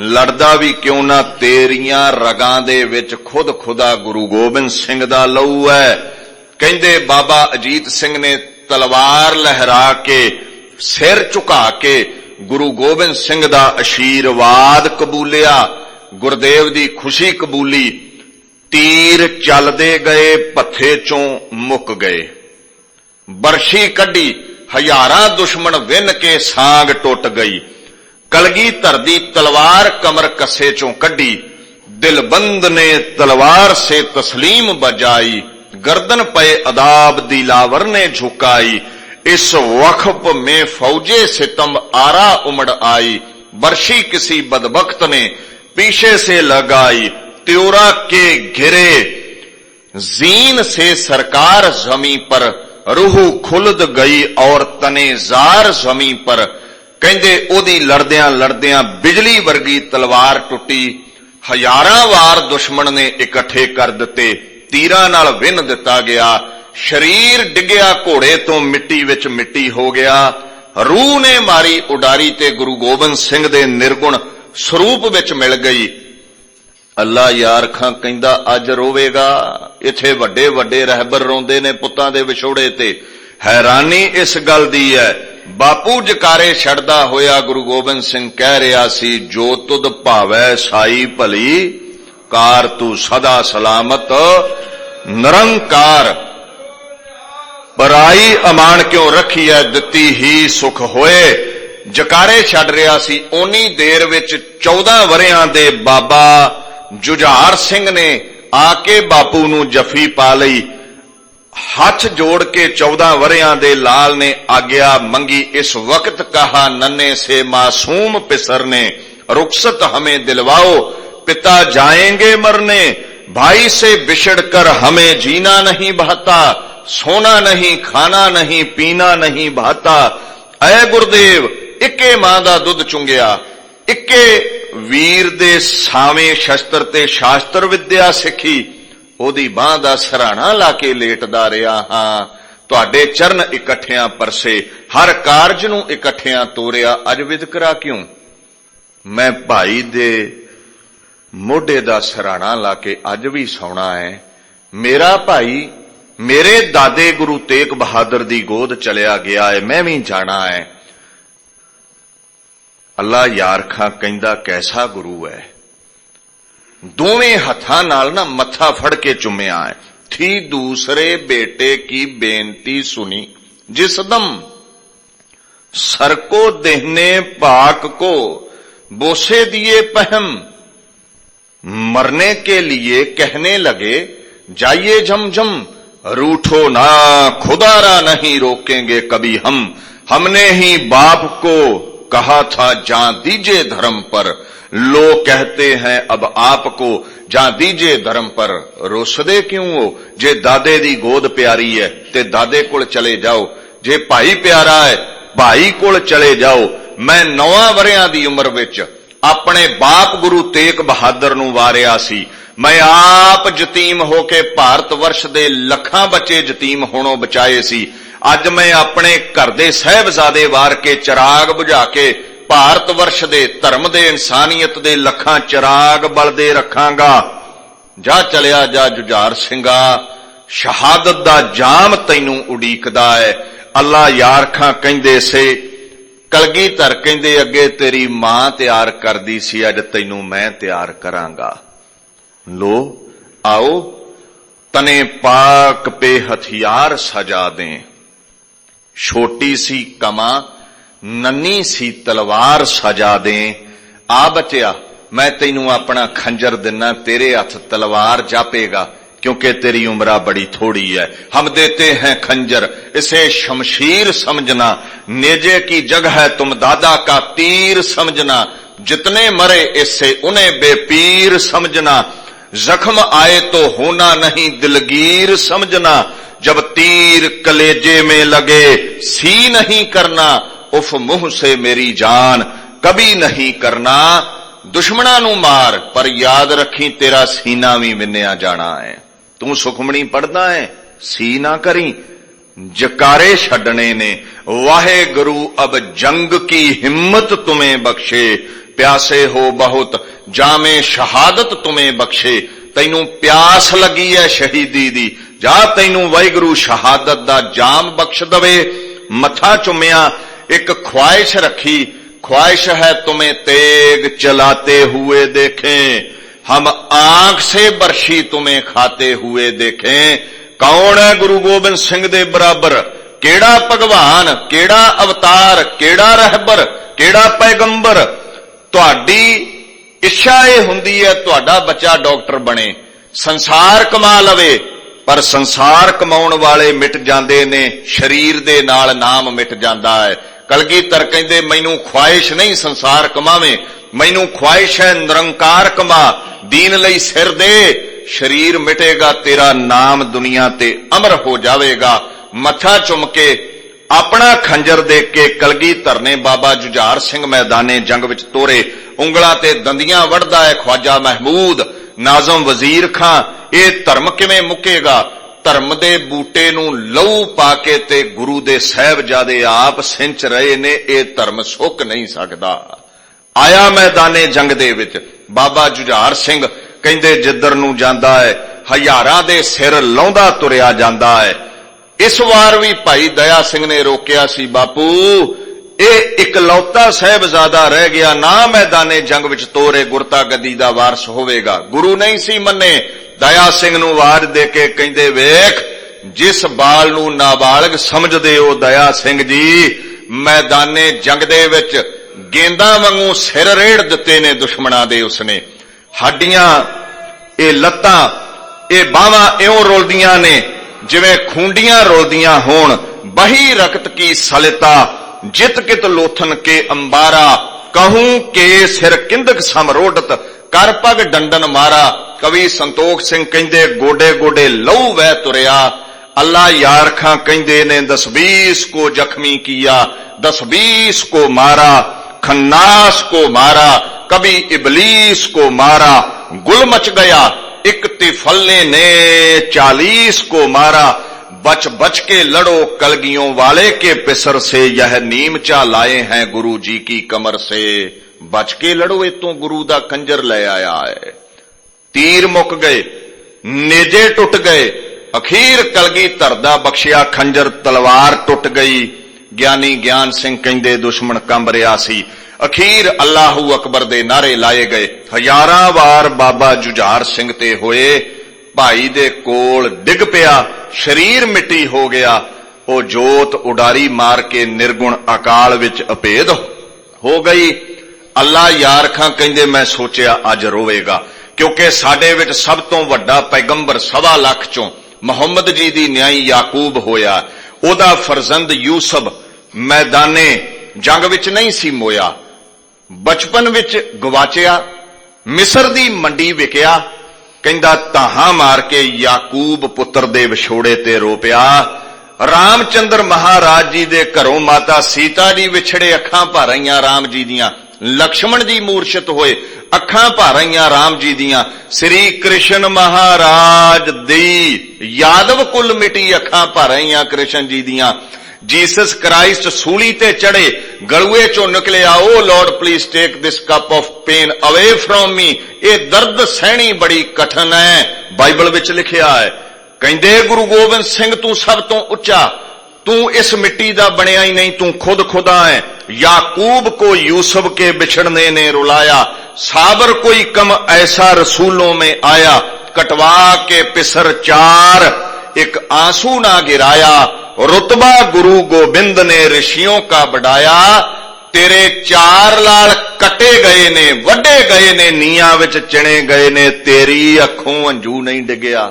लड़दा भी क्यों ना तेरियां रगां दे विच खुद खुदा गुरु गोबिंद सिंह दा लहू है। कहंदे बाबा अजीत सिंह ने तलवार लहरा के सिर झुका के गुरु गोबिंद सिंह दा आशीर्वाद कबूलिया, गुरदेव दी खुशी कबूली। तीर चलदे गए, पत्थे चों मुक गए। बरशी कड्डी, हजारां दुश्मन विन के सांग टुट गई। कलगीधर दी तलवार कमर कसे चों कड्डी, दिलबंद ने तलवार से तस्लीम बजाई। गर्दन पे अदाब दिलावर ने झुकाई, इस वक्फ में फौजे सितम आरा उमड़ आई। बरशी किसी बदबख्त ने पीछे से लगाई, त्योरा के घिरे जीन से सरकार जमी पर, रूह खुलद गई और तने जार जमी पर। कहंदे ओदी लड़दियां लड़दियां बिजली वर्गी तलवार टुटी। हजारां वार दुश्मन ने इकट्ठे कर दिते, तीरां नाल विन दिता गया। शरीर डिग्या घोड़े तो मिट्टी विच मिट्टी हो गया। रूह ने मारी उडारी ते गुरु गोबिंद सिंह दे निर्गुण स्वरूप विच मिल गई। अल्लाह यार खां कहंदा अज रोवेगा। इत्थे वड्डे वड्डे रहबर रोंदे ने पुत्तां दे विछोड़े ते। हैरानी इस गल दी है, बापू जकारे छड़दा होया गुरु गोबिंद सिंह कह रहा सी, जो तुद भावै साई भली, कार तू सदा सलामत निरंकार। बराई अमान क्यों रखी है, दिती ही सुख होए। ਜਕਾਰੇ ਛੱਡ ਰਿਹਾ ਸੀ, ਓਨੀ ਦੇਰ ਵਿੱਚ 14 ਵਰਿਆਂ ਦੇ ਬਾਬਾ ਜੁਝਾਰ ਸਿੰਘ ਨੇ ਆ ਕੇ ਬਾਪੂ ਨੂੰ ਜੱਫੀ ਪਾ ਲਈ। ਹੱਥ ਜੋੜ ਕੇ 14 ਵਰਿਆਂ ਦੇ ਲਾਲ ਨੇ ਆਗਿਆ ਮੰਗੀ, ਇਸ ਵਕਤ ਕਹਾ ਨन्हे से मासूम पिसर ने, रुखसत हमें दिलवाओ पिता जाएंगे मरने, भाई से बिछड़ कर हमें जीना नहीं भाता, सोना नहीं खाना नहीं पीना नहीं भाता। ऐ गुरुदेव इक्के मां दा दुध चुंगिया, इक्के वीर दे सावें शस्त्र ते शास्त्र विद्या सिखी, ओदी बांह दा सराहना ला के लेटदा रिहा हां। तुहाडे चरण इकट्ठियां परसे, हर कारज नूं इकट्ठियां तोरिया, अज विदकरा क्यों? मैं भाई दे मोढे दा सराहना ला के अज भी सौना है। मेरा भाई मेरे दादे गुरु तेग बहादुर दी गोद चलिया गया है, मैं भी जाना है। अल्लाह यारखा कहंदा कैसा गुरु है। दोवें हत्थां नाल ना मत्था फड़ के चुम्या है। थी दूसरे बेटे की बेनती सुनी, जिस दम सर को देहने पाक को बोसे दिए पहम, मरने के लिए कहने लगे जाइए झमझम, रूठो ना खुदारा नहीं रोकेंगे कभी हम, हमने ही बाप को कहा था जां दीजिए धर्म पर, लोग कहते हैं अब आपको जां दीजिए धर्म पर, रोसदे क्यों हो? जे दादे दी गोद प्यारी है ते दादे कोल चले जाओ, जे भाई प्यारा है भाई कोल चले जाओ। मैं 9 वरियां दी उम्र विच अपने बाप गुरु तेग बहादुर नूं वारिया सी। मैं आप जतीम होके भारत वर्ष दे लखां बच्चे जतीम होणों बचाए सी। अज मैं अपने घर दे साहिबजादे वार के चिराग बुझा के भारत वर्ष दे धर्म दे इंसानियत दे लखां चिराग बलदे रखांगा। जा चलिया जा जुझार सिंघा, शहादत दा जाम तैनूं उडीकदा है। अल्लाह यारखां कहंदे से, कलगीधर कहंदे अगे तेरी मां तैयार करदी सी, अज तैनूं मैं तैयार करांगा। लो आओ तने पाक पे हथियार सजा दें, छोटी सी कमा नन्ही सी तलवार सजा दें। आ बचिया मैं तैनूं अपना खंजर दिना, तेरे हथ तलवार जापेगा, क्योंकि तेरी उम्र बड़ी थोड़ी है। हम देते हैं खंजर, इसे शमशीर समझना, नेजे की जगह है तुम दादा का तीर समझना, जितने मरे इससे उन्हें बेपीर समझना, जख्म आए तो होना नहीं दिलगीर समझना, जब तीर कलेजे में लगे सी नहीं करना, उफ मुंह से मेरी जान कभी नहीं करना। दुश्मना नू मार पर याद रखी तेरा सीना भी विन्या जाना है। तू सुखमणी पढ़दा है सी ना करी। जकारे छड्डने ने वाहे गुरु अब जंग की हिम्मत तुम्हें बख्शे, प्यासे हो बहुत जामे शहादत तुम्हें बख्शे। तैनू प्यास लगी है शहीदी दी, जा तैनू वाहिगुरु शहादत दा जाम बख्श दवे। मथा चुम्या, एक ख्वाहिश रखी, ख्वाहिश है तुम्हें तेग चलाते हुए देखें, हम आंख से बरशी तुम्हें खाते हुए देखें। कौन है गुरु गोबिंद सिंह दे बराबर? केड़ा भगवान, केड़ा अवतार, केड़ा रहबर, केड़ा पैगंबर? तुहाडी इच्छा यह हुंदी है तुहाडा बच्चा डॉक्टर बने, संसार कमा लवे, पर संसार कमाउण वाले मिट जांदे ने, शरीर दे नाल नाम मिट जांदा है। कलगीधर कहंदे मैनू ख्वाहिश नहीं संसार कमावे, मैनू ख्वाहिश है निरंकार कमा, दीन लई सिर दे, शरीर मिटेगा तेरा नाम दुनिया ते अमर हो जावेगा। मथा चुम के अपना खंजर देख के कलगीधर ने बाबा जुझार सिंह मैदाने जंग विच तोरे। उंगलां ते दंदियां वढ़दा है ख्वाजा महमूद, नाज़म वजीर खां। ये धर्म किवें मुकेगा? धर्म दे बूटे नूं लहू पा के ते गुरु दे साहिबजादे आप सिंच रहे ने, ये धर्म सुक नहीं सकदा। आया मैदाने जंग दे विच बाबा जुझार सिंह कहंदे जिधर नूं जांदा है हज़ारां दे सिर लाउंदा तुरिया जांदा है। इस वार भी भाई दया सिंह ने रोकिया सी, बापू ये इकलौता साहिबजादा रह गया ना मैदाने जंग विच तोरे गुरता गद्दी दा वारस होवेगा। गुरु नहीं सी मन्ने। दया सिंह नूं आवाज दे के कहंदे वेख जिस बाल नूं नाबालग समझदे हो दया सिंह जी, मैदाने जंग दे विच गेंदा वांगू सिर रेड़ दिते ने दुश्मनां दे। उसने हड्डियां ए लत्तां ए बाहां इउं रुलदियां ने जिवें खूंडियां रुलदियां होण। बही रकत की सलिता जित कित लोथन के अंबारा, कहूं के सिर किंदक समरोडत कर पग डंडन मारा। कवि संतोख सिंह कहंदे गोडे गोडे लहू वह तुरया। अल्लाह यारखां कहंदे ने 10-20 को जख्मी किया, 10-20 को मारा, खन्नास को मारा, कभी इबलीस को मारा। गुल मच गया एक तिफल्ले ने 40 को मारा। बच बच के लड़ो कलगियों वाले के पिसर से, यह नीमचा लाए हैं गुरु जी की कमर से। बच के लड़ो, ये तो गुरु दा कंजर ले आया है। तीर मुक गए, नेजे टुट गए, अखीर कलगी धरदा बख्शिया खंजर, तलवार टुट गई। ज्ञानी ज्ञान सिंह कहंदे दुश्मन कंब रिहा सी। अखीर अल्लाहू अकबर दे नारे लाए गए। हजारां वार बाबा जुझार सिंह ते होए, भाई दे कोल डिग पिया, शरीर मिट्टी हो गया। ओ जोत उडारी मार के निर्गुण अकाल विच अभेद हो गई। अल्लाह यारखां कहंदे मैं सोचिया अज रोवेगा, क्योंकि साडे विच सब तो वड्डा पैगंबर 1.25 लाख चों मुहम्मद जी दी न्याई याकूब होया। ओदा फरजंद यूसुफ मैदाने जंग विच नहीं सी मोया, बचपन विच गवाचिया, मिस्र दी मंडी विकिया। कहंदा ताहां मार के याकूब पुत्र दे विछोड़े ते रो पिया। रामचंद्र महाराज जी दे घरों माता सीता जी विछड़े, अखां भर आईयां राम जी दियां। लक्ष्मण जी मूर्छित होए, अखां भर आईयां राम जी दियां। श्री कृष्ण महाराज दी यादव कुल मिटी, अखां भर आईयां कृष्ण जी दियां। जीसस क्राइस्ट सूली ते चढ़े, गलुए चो निकले, O Lord please take this cup of pain away from me. ये दर्द सहनी बड़ी कठिन है, बाइबल विच लिखिया है। कहंदे गुरु गोबिंद सिंह तू सब तो उच्चा, तू इस मिट्टी दा बनिया ही नहीं, तू खुद खुदा है। याकूब को यूसुफ के बिछड़ने ने रुलाया, साबर कोई कम ऐसा रसूलों में आया। कटवा के पिसर 4 एक आंसू ना गिराया, रुतबा गुरु गोबिंद ने ऋषियों का बढ़ाया। तेरे 4 लाल कटे गए ने, वड्डे गए ने, नीयां विच चिणे गए ने, तेरी अखों अंजू नहीं डिगया।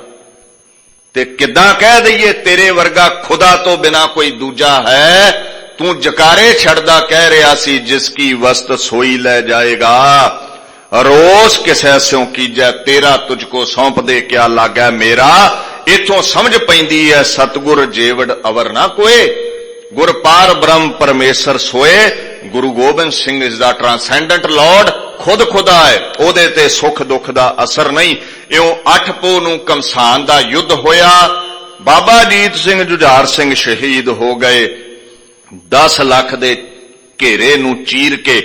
ते किदां कह दईए तेरे वर्गा खुदा तो बिना कोई दूजा है। तू जकारे छड़दा कह रहा सी, जिसकी वस्त सोई ले जाएगा। रोस किसे स्यों कीजै, तेरा तुझको सौंप दे क्या लागै मेरा। इथों समझ पैंदी है सतगुर जेवड़ अवर ना कोए, गुर पार ब्रह्म परमेश्वर सोए। गुरु Gobind Singh is the transcendent Lord, खुद खुदा है, ओदे ते सुख दुख दा असर नहीं। इउं 8 पो नूं कमसान दा युद्ध होया, बाबा जीत सिंह जुझार सिंह शहीद हो गए। 10 लाख दे घेरे नूं चीर के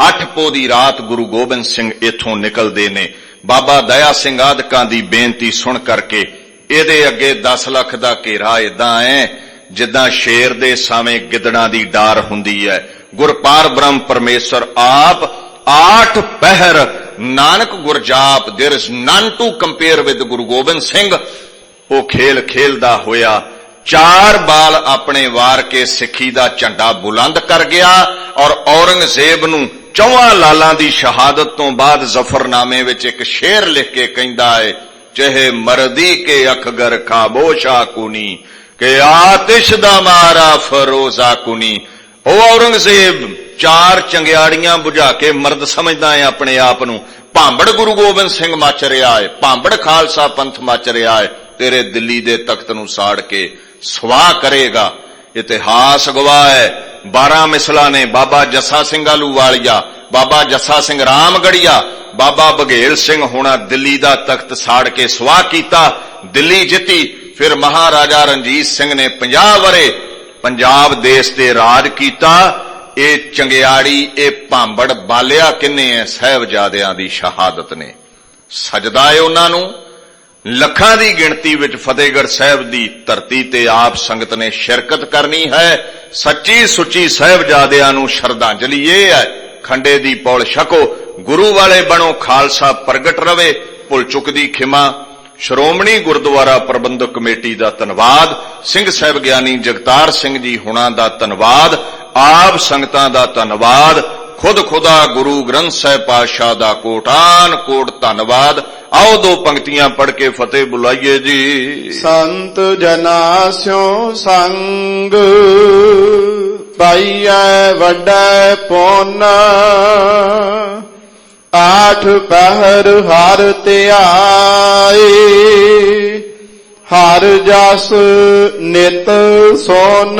8 पो दी रात गुरु गोबिंद सिंह इथों निकलदे ने। बाबा दया सिंह आदकां दी बेनती सुन करके ਇਹਦੇ ਅੱਗੇ 10 ਲੱਖ ਦਾ ਘੇਰਾ ਇਦਾਂ ਹੈ ਜਿੱਦਾਂ ਸ਼ੇਰ ਦੇ ਸਾਵੇਂ ਗਿੱਦੜਾਂ ਦੀ ਡਾਰ ਹੁੰਦੀ ਹੈ। ਗੁਰਪਾਰ ਬ੍ਰਹਮ ਪਰਮੇਸ਼ਰ ਆਪ 8 ਪਹਿਰ ਨਾਨਕ ਗੁਰਜਾਪ, there is none to compare with Guru Gobind Singh. ਉਹ खेल खेलदा ਹੋਇਆ 4 ਬਾਲ ਆਪਣੇ ਵਾਰ ਕੇ ਸਿੱਖੀ ਦਾ ਝੰਡਾ ਬੁਲੰਦ ਕਰ ਗਿਆ ਔਰ ਔਰੰਗਜ਼ੇਬ ਨੂੰ 4 ਲਾਲਾਂ ਦੀ ਸ਼ਹਾਦਤ ਤੋਂ ਬਾਅਦ ਜ਼ਫਰਨਾਮੇ ਵਿੱਚ ਇੱਕ ਸ਼ੇਰ ਲਿਖ ਕੇ ਕਹਿੰਦਾ ਹੈ, चहे मर्दी के अखगर खाबोशा कुनी के आतिश दा मारा फरोजा कुनी। ओ औरंगजेब 4 चंगियाड़ियां बुझा के मर्द समझदा है अपने आप नूं। भांबड़ गुरु गोबिंद सिंह मच रहा है, भांबड़ खालसा पंथ मच रहा है, तेरे दिल्ली दे तख्त नूं साड़ के स्वाह करेगा। इतिहास गवाह है 12 मिसला ने बाबा जस्सा सिंह आलूवालिया, बाबा जस्सा सिंह रामगढ़िया, बाबा बघेल सिंह होना दिल्ली दा तख्त साड़ के स्वाह कीता। दिल्ली जिती, फिर महाराजा रणजीत सिंह ने 50 वरे पंजाब देश ते राज कीता। ये चंगियाड़ी ये भांबड़ बालिया किन्ने है, साहिबजादियां दी शहादत ने। सजदा है उन्हां नूं। ਲੱਖਾਂ ਦੀ ਗਿਣਤੀ ਵਿੱਚ ਫਤਿਹਗੜ੍ਹ ਸਾਹਿਬ ਦੀ ਧਰਤੀ ਤੇ ਆਪ ਸੰਗਤ ਨੇ ਸ਼ਿਰਕਤ ਕਰਨੀ ਹੈ। ਸੱਚੀ ਸੁੱਚੀ ਸਾਹਿਬਜ਼ਾਦਿਆਂ ਨੂੰ ਸ਼ਰਧਾਂਜਲੀ ਇਹ ਹੈ, ਖੰਡੇ ਦੀ ਪੌਲ ਛਕੋ, ਗੁਰੂ ਵਾਲੇ ਬਣੋ, ਖਾਲਸਾ ਪ੍ਰਗਟ ਰਵੇ, ਭੁੱਲ ਚੁੱਕ ਦੀ ਖਿਮਾ। ਸ਼੍ਰੋਮਣੀ ਗੁਰਦੁਆਰਾ ਪ੍ਰਬੰਧਕ ਕਮੇਟੀ ਦਾ ਧੰਨਵਾਦ, ਸਿੰਘ ਸਾਹਿਬ ਗਿਆਨੀ ਜਗਤਾਰ ਸਿੰਘ ਜੀ ਹੁਣਾਂ ਦਾ ਧੰਨਵਾਦ। ਆਪ ਸੰਗਤਾਂ ਦਾ ਧੰਨਵਾਦ। ਖੁਦ ਖੁਦਾ ਗੁਰੂ ਗ੍ਰੰਥ ਸਾਹਿਬ ਪਾਤਸ਼ਾਹ ਦਾ ਕੋਟਾਨ ਕੋਟ ਧੰਨਵਾਦ। ਆਓ ਦੋ ਪੰਕਤੀਆਂ ਪੜ੍ਹ ਕੇ ਫਤਿਹ ਬੁਲਾਈਏ ਜੀ। ਸੰਤ ਜਨਾ ਸਿਉ ਸੰਗ ਪਾਈਐ ਵੱਡਾ ਪੁੰਨ, ਆਠ ਪਹਿਰ ਹਰ ਧਿਆਏ, ਹਰ ਜਸ ਨਿਤ ਸੋਨ।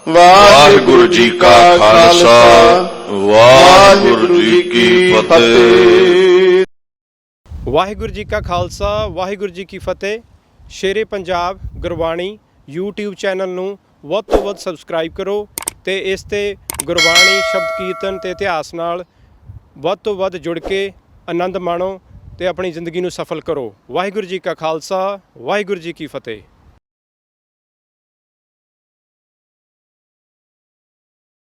ਵਾਹਿਗੁਰੂ ਜੀ ਕਾ ਖਾਲਸਾ, ਵਾਹਿਗੁਰੂ ਜੀ ਕੀ ਫਤਿਹ। ਵਾਹਿਗੁਰੂ ਜੀ ਕਾ ਖਾਲਸਾ, ਵਾਹਿਗੁਰੂ ਜੀ ਕੀ ਫਤਿਹ। ਸ਼ੇਰੇ ਪੰਜਾਬ ਗੁਰਬਾਣੀ YouTube ਚੈਨਲ ਨੂੰ ਵੱਧ ਤੋਂ ਵੱਧ ਸਬਸਕ੍ਰਾਈਬ ਕਰੋ ਤੇ ਇਸ ਤੇ ਗੁਰਬਾਣੀ ਸ਼ਬਦ ਕੀਰਤਨ ਤੇ ਇਤਿਹਾਸ ਨਾਲ ਵੱਧ ਤੋਂ ਵੱਧ ਜੁੜ ਕੇ ਆਨੰਦ ਮਾਣੋ ਤੇ ਆਪਣੀ ਜ਼ਿੰਦਗੀ ਨੂੰ ਸਫਲ ਕਰੋ। ਵਾਹਿਗੁਰੂ ਜੀ ਕਾ ਖਾਲਸਾ, ਵਾਹਿਗੁਰੂ ਜੀ ਕੀ ਫਤਿਹ।